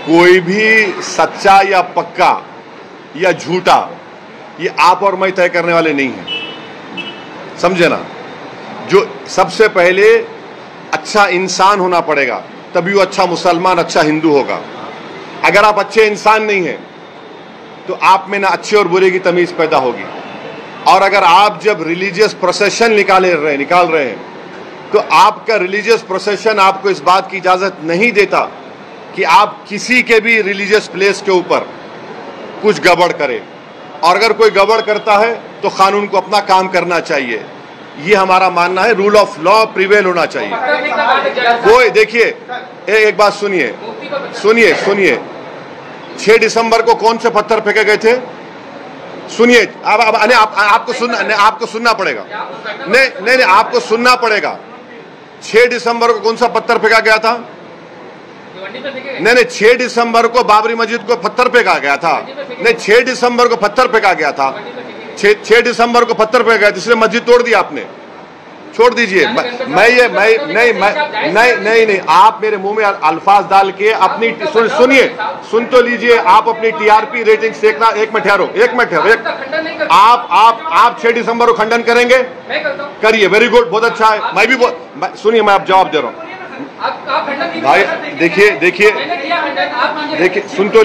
कोई भी सच्चा या पक्का या झूठा ये आप और मैं तय करने वाले नहीं हैं, समझे ना। जो सबसे पहले अच्छा इंसान होना पड़ेगा, तभी वो अच्छा मुसलमान, अच्छा हिंदू होगा। अगर आप अच्छे इंसान नहीं हैं तो आप में ना अच्छे और बुरे की तमीज पैदा होगी। और अगर आप जब रिलीजियस प्रोसेशन निकाल रहे हैं तो आपका रिलीजियस प्रोसेशन आपको इस बात की इजाजत नहीं देता कि आप किसी के भी रिलीजियस प्लेस के ऊपर कुछ गड़बड़ करें। और अगर कोई गड़बड़ करता है तो कानून को अपना काम करना चाहिए। ये हमारा मानना है। रूल ऑफ लॉ प्रिवेल होना चाहिए। कोई देखिए, एक बात सुनिए 6 दिसंबर को कौन से पत्थर फेंके गए थे? सुनिए, आपको सुनना पड़ेगा। नहीं, आपको सुनना पड़ेगा। 6 दिसंबर को कौन सा पत्थर फेंका गया था? नहीं, 6 दिसंबर को बाबरी मस्जिद को पत्थर फेंका गया था। नहीं, 6 दिसंबर को पत्थर फेंका गया था। 6 दिसंबर को पत्थर फेंका गया, जिसने मस्जिद तोड़ दी आपने। छोड़ दीजिए। नहीं, आप मेरे मुंह में अल्फाज डाल के अपनी सुन तो लीजिए। आप अपनी TRP रेटिंग देखना। एक मिनट ठहरो। आप 6 दिसंबर को खंडन करेंगे? करिए, वेरी गुड, बहुत अच्छा है। मैं भी सुनिए, मैं आप जवाब दे रहा हूँ भाई। देखिए, सुन तो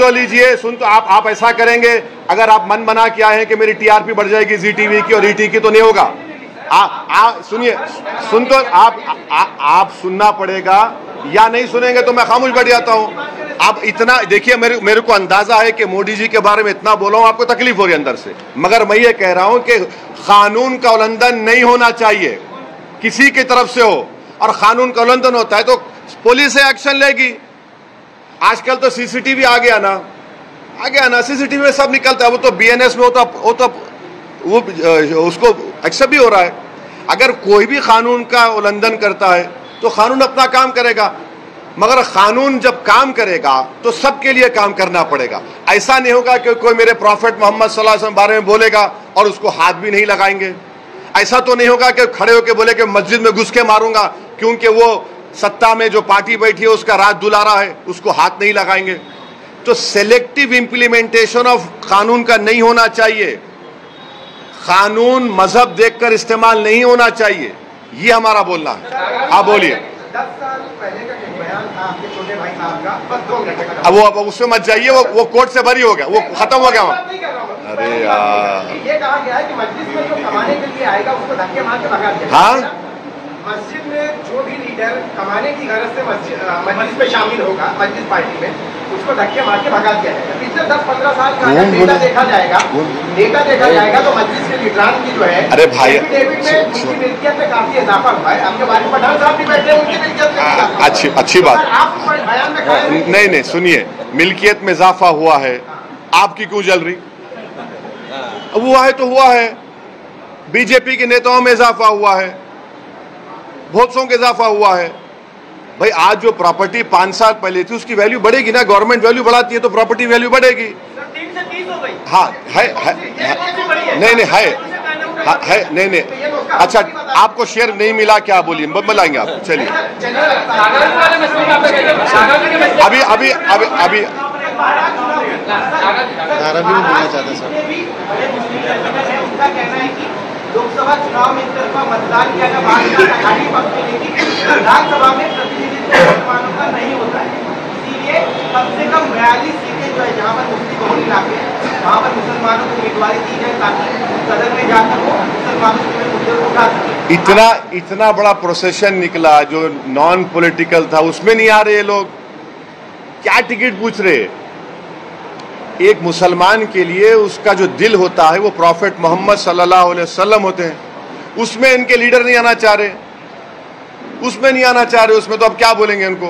लीजिए। आप ऐसा करेंगे, अगर आप मन बना के आए हैं कि मेरी TRP बढ़ जाएगी ZTV की और ET की, तो नहीं होगा। सुनिए, आप सुनना पड़ेगा, या नहीं सुनेंगे तो मैं खामोश बैठ जाता हूं। आप इतना देखिए, मेरे को अंदाजा है कि मोदी जी के बारे में इतना बोला हूं, आपको तकलीफ हो रही है अंदर से, मगर मैं ये कह रहा हूं कि कानून का उल्लंघन नहीं होना चाहिए, किसी की तरफ से हो। और कानून का उल्लंघन होता है तो पुलिस एक्शन लेगी। आजकल तो CCTV आ गया ना, CCTV में सब निकलता है। वो तो BNS में वो उसको एक्सेप्ट भी हो रहा है। अगर कोई भी कानून का उल्लंघन करता है तो कानून अपना काम करेगा। मगर कानून जब काम करेगा तो सबके लिए काम करना पड़ेगा। ऐसा नहीं होगा कि कोई मेरे प्रॉफिट मोहम्मद सल्लल्लाहु अलैहि वसल्लम बारे में बोलेगा और उसको हाथ भी नहीं लगाएंगे। ऐसा तो नहीं होगा कि खड़े होकर बोले कि मस्जिद में घुस के मारूंगा क्योंकि वो सत्ता में जो पार्टी बैठी है उसका राज दुलारा है, उसको हाथ नहीं लगाएंगे। तो सेलेक्टिव इंप्लीमेंटेशन ऑफ कानून का नहीं होना चाहिए। कानून मजहब देखकर इस्तेमाल नहीं होना चाहिए, ये हमारा बोलना है। आप बोलिए। 10 साल पहले का जो बयान था आपके छोटे भाई साहब का, बस 2 मिनट का। अब वो उसमें मत जाइए, वो कोर्ट से बरी हो गया, वो खत्म हो गया। अरे यार, ये कहा गया है कि मस्जिद में जो कमाने के लिए आएगा उसको धक्के मार के भगा दिया। हाँ, मस्जिद में जो भी लीडर कमाने की गरज से मस्जिद में शामिल होगा, मस्जिद पार्टी में, उसको धक्के मार के भगा दिया जाएगा। पिछले 10-15 साल का डेटा देखा जाएगा तो मस्जिद के लीडरान की जो है, अरे भाई, डेविड में उनकी मिल्कियत में काफी इजाफा हुआ है। आपके बारे में पठान साहब भी बैठे हैं, उनकी मिल्कियत में अच्छी बात। आप बयान में नहीं सुनिए, मिल्कियत में इजाफा हुआ है, आपकी क्यों जल रही? हुआ है तो हुआ है। बीजेपी के नेताओं में इजाफा हुआ है, बहुत सौ का इजाफा हुआ है। भाई आज जो प्रॉपर्टी 5 साल पहले थी उसकी वैल्यू बढ़ेगी ना, गवर्नमेंट वैल्यू बढ़ाती है तो प्रॉपर्टी वैल्यू बढ़ेगी। 3 से 30 हो गई। हाँ है नहीं है नहीं। अच्छा, आपको शेयर नहीं मिला क्या? बोलिए, बताएंगे आप। चलिए अभी धारावी में बोलना चाहते सर। उनका कहना है कि लोकसभा चुनाव में तरफा मतदान किया गया, आघाड़ी पक्ष में, लेकिन विधानसभा में प्रतिनिधित्व मुसलमानों का नहीं होता है। इसीलिए कम से कम 42 सीटें जो है जहाँ पर मुस्लिम बहुल इलाके हैं वहाँ पर मुसलमानों को उम्मीदवारी दी जाए ताकि सदन में जाकर वो मुसलमानों के मुद्दे को उठा सके। इतना बड़ा प्रोसेशन निकला जो नॉन पॉलिटिकल था, उसमें नहीं आ रहे लोग। क्या टिकट पूछ रहे? एक मुसलमान के लिए उसका जो दिल होता है वो प्रॉफिट मोहम्मद सल्लल्लाहु अलैहि वसल्लम होते हैं, उसमें इनके लीडर नहीं आना चाह रहे, उसमें तो अब क्या बोलेंगे इनको?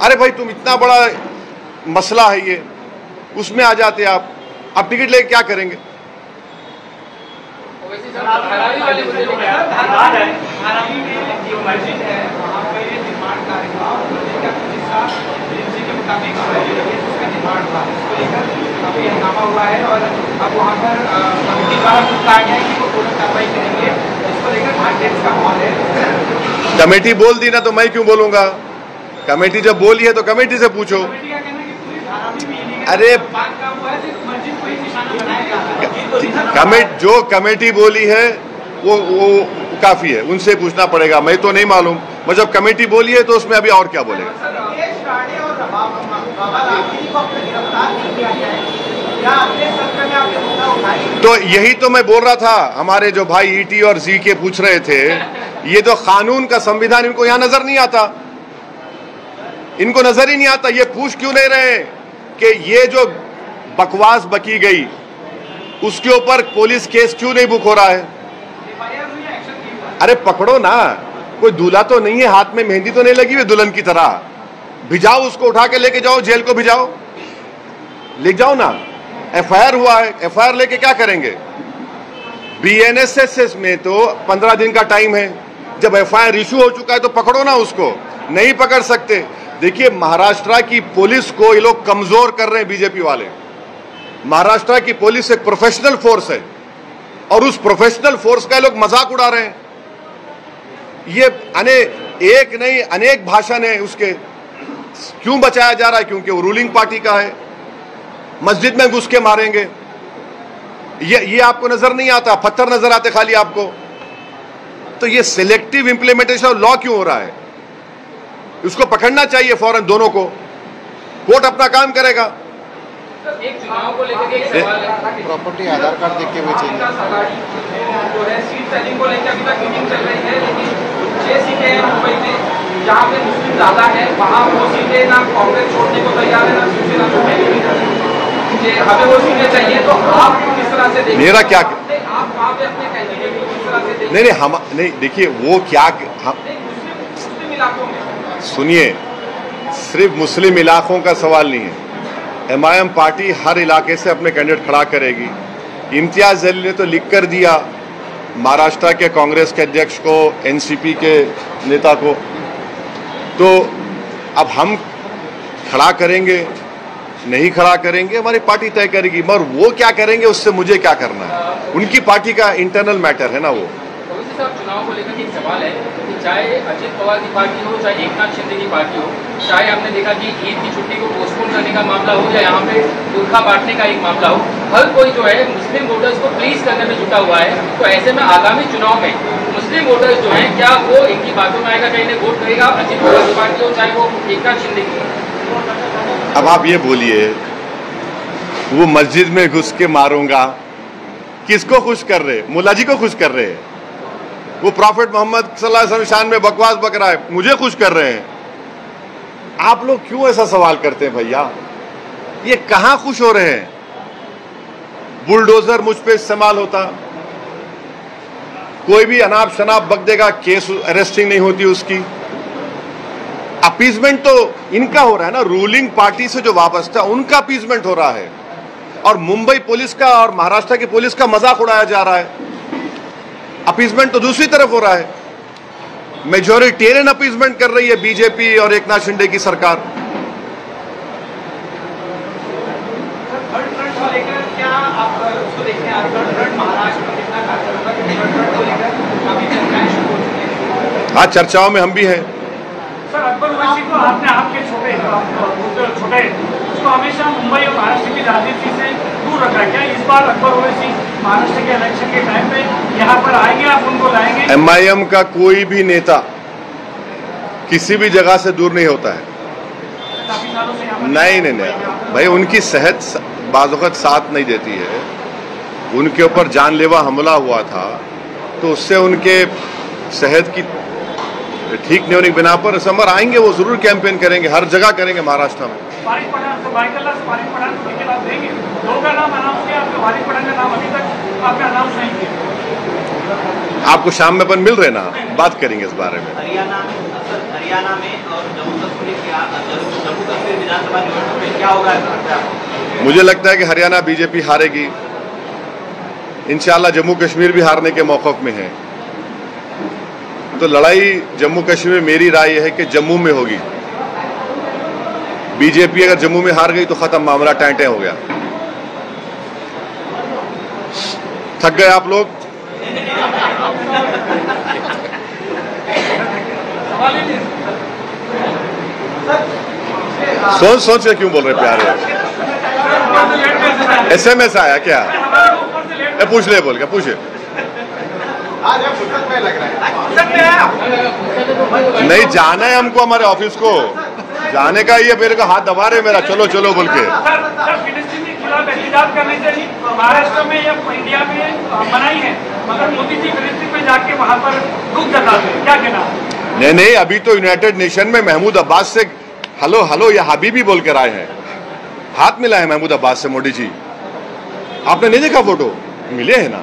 अरे भाई तुम, इतना बड़ा मसला है ये, उसमें आ जाते आप टिकट लेके क्या करेंगे? काफी हंगामा हुआ है और अब वहाँ पर कमेटी द्वारा कुछ कहा गया है कि वो तुरंत कार्रवाई करेंगे। इसको लेकर मार्केट का माहौल है। कमेटी बोल दी ना तो मैं क्यों बोलूंगा? कमेटी जब बोली है तो कमेटी से पूछो। अरे जो कमेटी बोली है वो काफी है, उनसे पूछना पड़ेगा, मैं तो नहीं मालूम। मैं जब कमेटी बोली है तो उसमें अभी और क्या बोलेगा? तो यही तो मैं बोल रहा था, हमारे जो भाई ईटी और जी के पूछ रहे थे, ये तो कानून का संविधान इनको यहां नजर नहीं आता, इनको नजर ही नहीं आता। ये पूछ क्यों नहीं रहे कि ये जो बकवास बकी गई उसके ऊपर पुलिस केस क्यों नहीं बुक हो रहा है? अरे पकड़ो ना, कोई दूल्हा तो नहीं है, हाथ में मेहंदी तो नहीं लगी हुई दुल्हन की तरह, भिजाओ उसको, उठा के लेके जाओ, जेल को भिजाओ, ले जाओ ना। एफआईआर हुआ है, एफआईआर लेके क्या करेंगे? बीएनएसएस में तो 15 दिन का टाइम है, जब एफआईआर इशू हो चुका है तो पकड़ो ना उसको, नहीं पकड़ सकते। देखिए महाराष्ट्र की पुलिस को ये लोग कमजोर कर रहे हैं बीजेपी वाले। महाराष्ट्र की पुलिस एक प्रोफेशनल फोर्स है और उस प्रोफेशनल फोर्स का लोग मजाक उड़ा रहे हैं। ये एक नहीं अनेक भाषण है उसके। क्यों बचाया जा रहा है? क्योंकि वो रूलिंग पार्टी का है। मस्जिद में घुस के मारेंगे, ये आपको नजर नहीं आता, पत्थर नजर आते खाली आपको। तो ये सिलेक्टिव इंप्लीमेंटेशन ऑफ लॉ क्यों हो रहा है? उसको पकड़ना चाहिए फौरन दोनों को, कोर्ट अपना काम करेगा। एक चुनाव को लेकर एक सवाल है, प्रॉपर्टी आधार कार्ड देख के हुए चाहिए जो है सीट सेलिंग को लेकर अभी तक मीटिंग चल रही है, लेकिन 6 सीटें हैं मुंबई में जहाँ पे मुस्लिम ज्यादा है, वहाँ वो सीटें ना कांग्रेस छोड़ने को तैयार है ना शिवसेना छोड़ने को तैयार है। हमें वो सीटें चाहिए, तो आप किस तरह से देखते? मेरा क्या, आप वहाँ पे अपने कैंडिडेट को किस तरह से देखते? नहीं देखिए वो क्या, मुस्लिम इलाकों में सुनिए, सिर्फ मुस्लिम इलाकों का सवाल नहीं है। एमआईएम पार्टी हर इलाके से अपने कैंडिडेट खड़ा करेगी। इम्तियाज जलील ने तो लिख कर दिया महाराष्ट्र के कांग्रेस के अध्यक्ष को, एनसीपी के नेता को, तो अब हम खड़ा करेंगे नहीं खड़ा करेंगे, हमारी पार्टी तय करेगी, मगर वो क्या करेंगे उससे मुझे क्या करना है, उनकी पार्टी का इंटरनल मैटर है ना वो। ओवैसी साहब, चुनाव को लेकर एक सवाल है कि चाहे अजित पवार की पार्टी हो, चाहे एकनाथ शिंदे की पार्टी हो, चाहे आपने देखा कि ईद की छुट्टी को पोस्टपोन करने का मामला हो या यहाँ पे बुरखा बांटने का एक मामला हो, हर कोई जो है मुस्लिम वोटर्स को प्लीज करने में जुटा हुआ है। तो ऐसे में आगामी चुनाव में मुस्लिम वोटर्स जो है, क्या वो इनकी बातों में आएगा, कहीं वोट करेगा अजित पवार की पार्टी हो चाहे वो एकनाथ शिंदे की? अब आप ये बोलिए, वो मस्जिद में घुस के मारूंगा, किसको खुश कर रहे? मुल्ला जी को खुश कर रहे हैं। वो प्रॉफेट मोहम्मद सल्लल्लाहु अलैहि वसल्लम शान में बकवास बक रहा है, मुझे खुश कर रहे हैं। आप लोग क्यों ऐसा सवाल करते हैं भैया? ये कहां खुश हो रहे हैं? बुलडोजर मुझ पे इस्तेमाल होता, कोई भी अनाप शनाप बक देगा, केस अरेस्टिंग नहीं होती उसकी। अपीजमेंट तो इनका हो रहा है ना, रूलिंग पार्टी से जो वापस था उनका अपीजमेंट हो रहा है, और मुंबई पुलिस का और महाराष्ट्र की पुलिस का मजाक उड़ाया जा रहा है। अपीजमेंट तो दूसरी तरफ हो रहा है, मेजॉरिटेरियन अपीजमेंट कर रही है बीजेपी और एकनाथ शिंदे की सरकार। हाँ, चर्चाओं में हम भी हैं। सर, अकबर ओवैसी को आपने आपके छोटे उसको हमेशा मुंबई और महाराष्ट्र की राजनीति से दूर रखा है, क्या इस बार अकबर ओवैसी महाराष्ट्र के इलेक्शन के टाइम पे यहाँ पर आएंगे, आप उनको लाएंगे? MIM का कोई भी नेता किसी भी जगह से दूर नहीं होता है। काफी सालों से यहाँ पर नहीं भाई, उनकी सेहत बाज़-औक़ात साथ नहीं देती है। उनके ऊपर जानलेवा हमला हुआ था, तो उससे उनके सेहत की ठीक नहीं होने की बिना पर समर आएंगे, वो जरूर कैंपेन करेंगे, हर जगह करेंगे महाराष्ट्र में। वारिस पठान को टिकट आप देंगे? दो का नाम अनाउंस किया आपने, वारिस पठान का नाम अभी तक आपने अनाउंस नहीं किया। आपको शाम में अपन मिल रहे ना, बात करेंगे इस बारे में। हरियाणा में और जम्मू कश्मीर विधानसभा चुनाव में क्या होगा? मुझे लगता है कि हरियाणा बीजेपी हारेगी, इंशाल्लाह जम्मू कश्मीर भी हारने के मौक़िफ़ में है। तो लड़ाई जम्मू कश्मीर में मेरी राय है कि जम्मू में होगी। बीजेपी अगर जम्मू में हार गई तो खत्म, मामला टाइटें हो गया। थक गए आप लोग? सोच सोच के क्यों बोल रहे प्यारे? SMS आया क्या? पूछ ले, बोल के पूछे। नहीं, जाना है हमको, हमारे ऑफिस को जाने का ही है। मेरे को हाथ दबा रहे मेरा, चलो चलो बोल के। फिलिस्तीन के खिलाफ एहतजाज करने से महाराष्ट्र में या इंडिया में मनाई है, मगर मोदी जी फिलिस्तीन में जाके वहां पर रुक जताते हैं, क्या कहना? नहीं, अभी तो यूनाइटेड नेशन में महमूद अब्बास से हेलो या हबीबी बोल कर आए हैं, हाथ मिला है महमूद अब्बास से मोदी जी। आपने नहीं देखा फोटो? मिले हैं ना।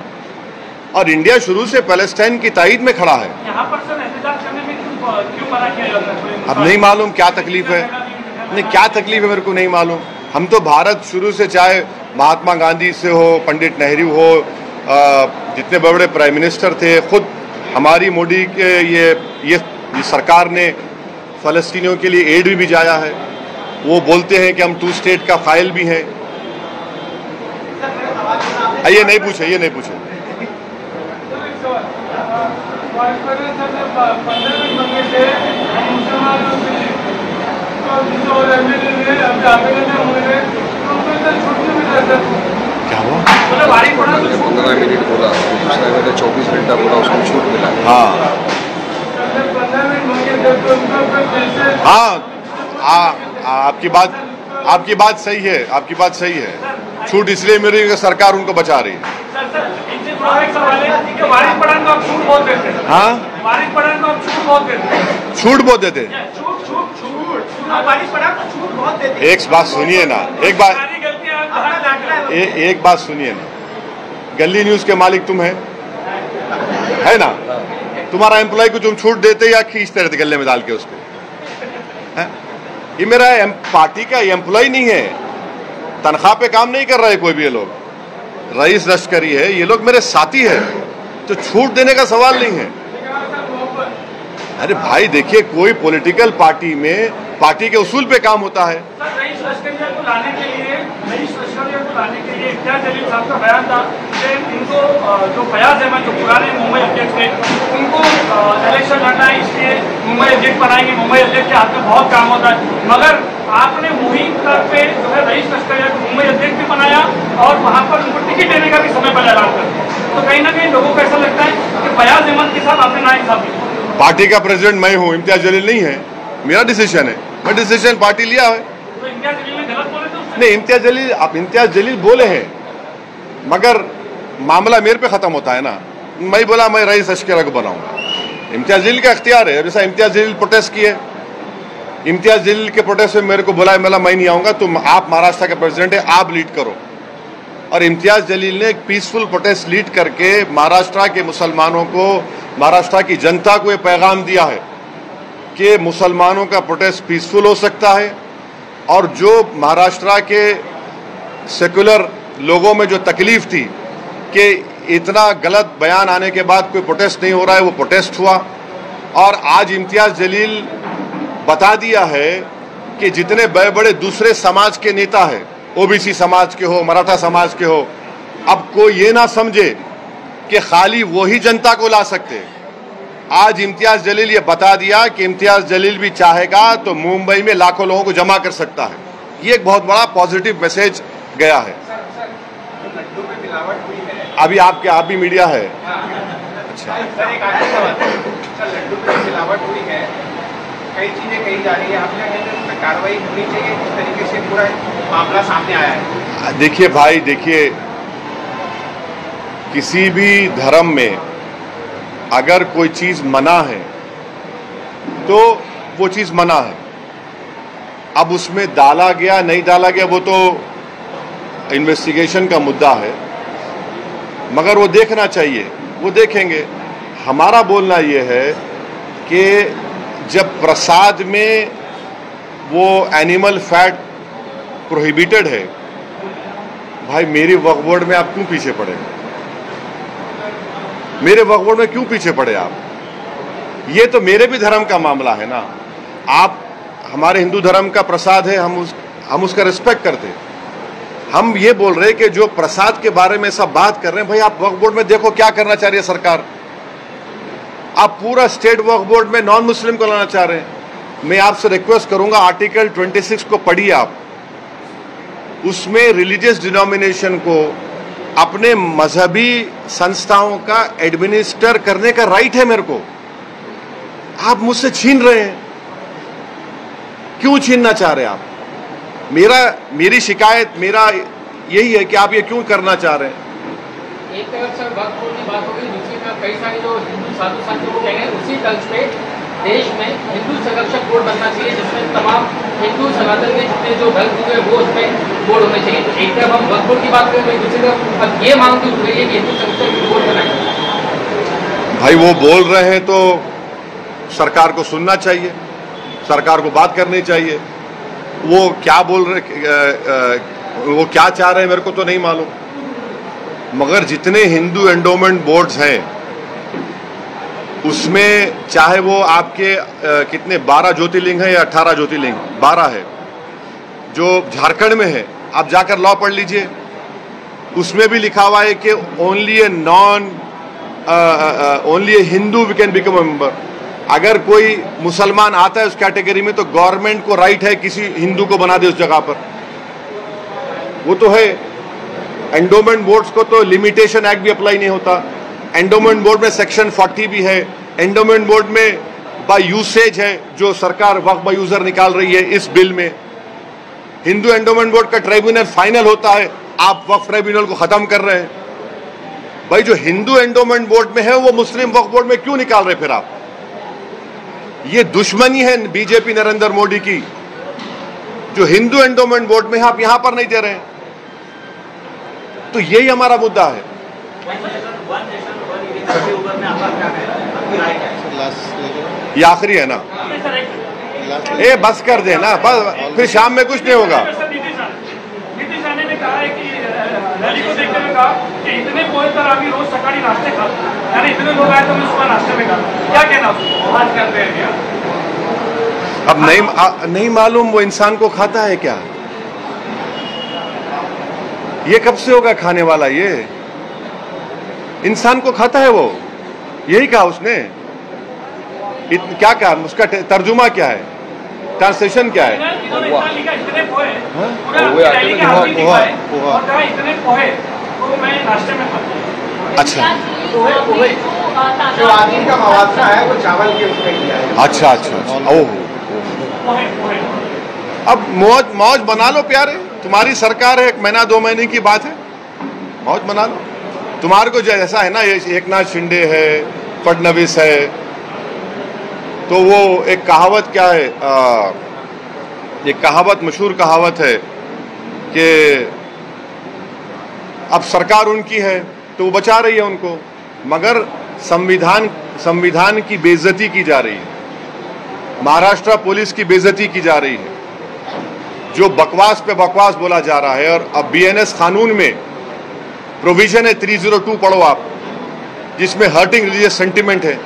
और इंडिया शुरू से पैलेस्टाइन की ताईद में खड़ा है। यहाँ पर सर एहतजाज करने में क्यों मना किया जाता है? अब नहीं मालूम क्या तकलीफ है, नहीं क्या तकलीफ है मेरे को नहीं मालूम। हम तो भारत शुरू से, चाहे महात्मा गांधी से हो, पंडित नेहरू हो, जितने बड़े बड़े प्राइम मिनिस्टर थे, खुद हमारी मोदी के ये सरकार ने फ़लस्तीनियों के लिए एड भी भिजाया है। वो बोलते हैं कि हम 2 स्टेट का फाइल भी हैं। ये नहीं पूछे, ये नहीं पूछे। क्या हुआ? 15 मिनट बोला, दूसरा मैंने 24 घंटा बोला, उसको छूट मिला। हाँ, आपकी बात सही है, आपकी बात सही है। छूट इसलिए मिल रही है कि सरकार उनको बचा रही है। हाँ, छूट बहुत देते। एक बात सुनिए ना, एक बात सुनिए ना, गली न्यूज के मालिक तुम है ना? तुम्हारा एम्प्लॉय को तुम छूट देते या खींचते रहते गले में डाल के उसको? ये मेरा पार्टी का एम्प्लॉय नहीं है, तनख्वाह पे काम नहीं कर रहे कोई भी। ये लोग रईस लश्करी है, ये लोग मेरे साथी है, तो छूट देने का सवाल नहीं है। अरे भाई देखिए, कोई पॉलिटिकल पार्टी में पार्टी के उसूल पे काम होता है। सर, रईस लश्करिया को लाने के लिए इम्तियाज जलील साहब का बयान था कि इनको जो फयाज अहमद जो पुराने मुंबई अध्यक्ष थे उनको इलेक्शन लड़ना है, इसलिए मुंबई अध्यक्ष बनाएंगे। मुंबई अध्यक्ष के हाथ में बहुत काम होता है, मगर आपने मुहिम तक पे जो है रईस लश्करिया को मुंबई अध्यक्ष भी बनाया और वहाँ पर उनको टिकट देने का भी समय पर ऐलान कर दिया। तो कहीं ना कहीं लोगों को ऐसा लगता है कि फयाज अहमद के साथ आपने नाइंसाफी। पार्टी का प्रेसिडेंट मैं हूँ, इम्तियाज जलील नहीं है। मेरा डिसीजन है, मैं डिसीजन पार्टी लिया है। तो इम्तियाज जलील ने गलत बोले थे? नहीं, इम्तियाज जलील बोले हैं, मगर मामला मेरे पे खत्म होता है ना। मैं बोला मैं रईस लश्करिया को बनाऊंगा, इम्तियाज जलील का इख्तियार है। जैसा इम्तियाज जलील प्रोटेस्ट किए, इम्तियाज जलील के प्रोटेस्ट में मेरे को बुलाया, मैं नहीं आऊंगा, तुम आप महाराष्ट्र के प्रेसिडेंट है, आप लीड करो। और इम्तियाज जलील ने एक पीसफुल प्रोटेस्ट लीड करके महाराष्ट्र के मुसलमानों को, महाराष्ट्र की जनता को ये पैगाम दिया है कि मुसलमानों का प्रोटेस्ट पीसफुल हो सकता है, और जो महाराष्ट्र के सेकुलर लोगों में जो तकलीफ थी कि इतना गलत बयान आने के बाद कोई प्रोटेस्ट नहीं हो रहा है, वो प्रोटेस्ट हुआ। और आज इम्तियाज जलील बता दिया है कि जितने बड़े बड़े दूसरे समाज के नेता हैं, ओबीसी समाज के हो, मराठा समाज के हो, अब कोई ये ना समझे कि खाली वही जनता को ला सकते। आज इम्तियाज जलील ये बता दिया कि इम्तियाज जलील भी चाहेगा तो मुंबई में लाखों लोगों को जमा कर सकता है। ये एक बहुत बड़ा पॉजिटिव मैसेज गया है। लड्डू में मिलावट हुई है, अभी आप भी मीडिया है। अच्छा सर, एक आखिरी सवाल। सर, लड्डू में मिलावट हुई है, कई चीजें कही जा रही है, आप क्या कहते हैं उस पर कार्रवाई होनी चाहिए? किस तरीके से पूरा मामला सामने आया है? देखिए भाई, देखिए, किसी भी धर्म में अगर कोई चीज मना है तो वो चीज मना है। अब उसमें डाला गया नहीं डाला गया वो तो इन्वेस्टिगेशन का मुद्दा है, मगर वो देखना चाहिए, वो देखेंगे। हमारा बोलना ये है कि जब प्रसाद में वो एनिमल फैट प्रोहिबिटेड है, भाई मेरी वक्फ बोर्ड में आप क्यों पीछे पड़े? मेरे वक्फ बोर्ड में क्यों पीछे पड़े आप? ये तो मेरे भी धर्म का मामला है ना। आप हमारे हिंदू धर्म का प्रसाद है, हम उसका रिस्पेक्ट करते हैं। हम ये बोल रहे हैं कि जो प्रसाद के बारे में सब बात कर रहे हैं, भाई आप वक्फ बोर्ड में देखो क्या करना चाह रही है सरकार। आप पूरा स्टेट वक्फ बोर्ड में नॉन मुस्लिम को लाना चाह रहे हैं। मैं आपसे रिक्वेस्ट करूंगा, आर्टिकल 26 को पढ़िए आप। उसमें रिलीजियस डिनोमिनेशन को अपने मजहबी संस्थाओं का एडमिनिस्टर करने का राइट है मेरे को। आप मुझसे छीन रहे हैं, क्यों छीनना चाह रहे हैं आप? मेरी शिकायत मेरा यही है कि आप ये क्यों करना चाह रहे हैं? एक तरफ सर वक्फ बोर्ड की बात हो गई, दूसरी तरफ कई सारे जो हिंदू साधु संत लोग कह रहे हैं उसी तर्ज पे देश में हिंदू संरक्षक बोर्ड बनना चाहिए, जिसमें तमाम हिंदू सनातन के जितने जो धर्म हुए वो उसमें बोर्ड होने चाहिए। तो एक तरफ हम वक्फ बोर्ड की बात करें, दूसरी तरफ अब ये मांग भी उठ रही है कि हिंदू संरक्षक बोर्ड बनाए। भाई वो बोल रहे हैं तो सरकार को सुनना चाहिए, सरकार को बात करनी चाहिए। वो क्या बोल रहे, वो क्या चाह रहे हैं मेरे को तो नहीं मालूम, मगर जितने हिंदू एंडोमेंट बोर्ड्स हैं उसमें चाहे वो आपके कितने 12 ज्योतिर्लिंग है या 18 ज्योतिर्लिंग, 12 है जो झारखंड में है। आप जाकर लॉ पढ़ लीजिए, उसमें भी लिखा हुआ है कि only a Hindu we can become a member. अगर कोई मुसलमान आता है उस कैटेगरी में तो गवर्नमेंट को राइट है किसी हिंदू को बना दे उस जगह पर, वो तो है। एंडोमेंट बोर्ड्स को तो लिमिटेशन एक्ट भी अप्लाई नहीं होता। एंडोमेंट बोर्ड में सेक्शन 40 भी है। एंडोमेंट बोर्ड में बाय यूसेज है जो सरकार वक्फ बाय यूजर निकाल रही है इस बिल में। हिंदू एंडोमेंट बोर्ड का ट्राइब्यूनल फाइनल होता है, आप वक्फ ट्राइब्यूनल को खत्म कर रहे हैं। भाई जो हिंदू एंडोमेंट बोर्ड में है वो मुस्लिम वक्फ बोर्ड में क्यों निकाल रहे फिर आप? ये दुश्मनी है बीजेपी नरेंद्र मोदी की। जो हिंदू एंडोमेंट बोर्ड में है आप यहां पर नहीं दे रहे हैं, तो यही हमारा मुद्दा है। ये आखिरी है ना, ए बस कर देना, बस फिर शाम में कुछ नहीं होगा। नीतीश राणे ने कहा है कि रैली को देखते हुए कहा कि इतने कोई तरह अभी रोज सकाळी नाश्ते खाते, यानी इतने लोग आए तो मैं सुबह नाश्ते में खाता। क्या कहना बात करते हैं? अब नहीं मालूम वो इंसान को खाता है क्या? ये कब से होगा खाने वाला? ये इंसान को खाता है वो, यही कहा उसने। क्या कहा? उसका तर्जुमा क्या है, ट्रांसलेशन क्या है? अच्छा जो आदमी का मवासा है वो चावल के उसमें किया है। अच्छा ओह, अब मौज बना लो प्यारे, तुम्हारी सरकार है, 1 महीना 2 महीने की बात है, मौज बना लो। तुम्हारे को जैसा है ना, ये एकनाथ शिंदे है, फडणवीस है, तो वो एक कहावत क्या है, एक कहावत, मशहूर कहावत है कि अब सरकार उनकी है तो वो बचा रही है उनको, मगर संविधान की बेइज्जती की जा रही है, महाराष्ट्र पुलिस की बेइज्जती की जा रही है, जो बकवास पे बकवास बोला जा रहा है। और अब BNS कानून में प्रोविजन है 302, पढ़ो आप, जिसमें हर्टिंग रिलीजियस सेंटिमेंट है।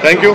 Thank you.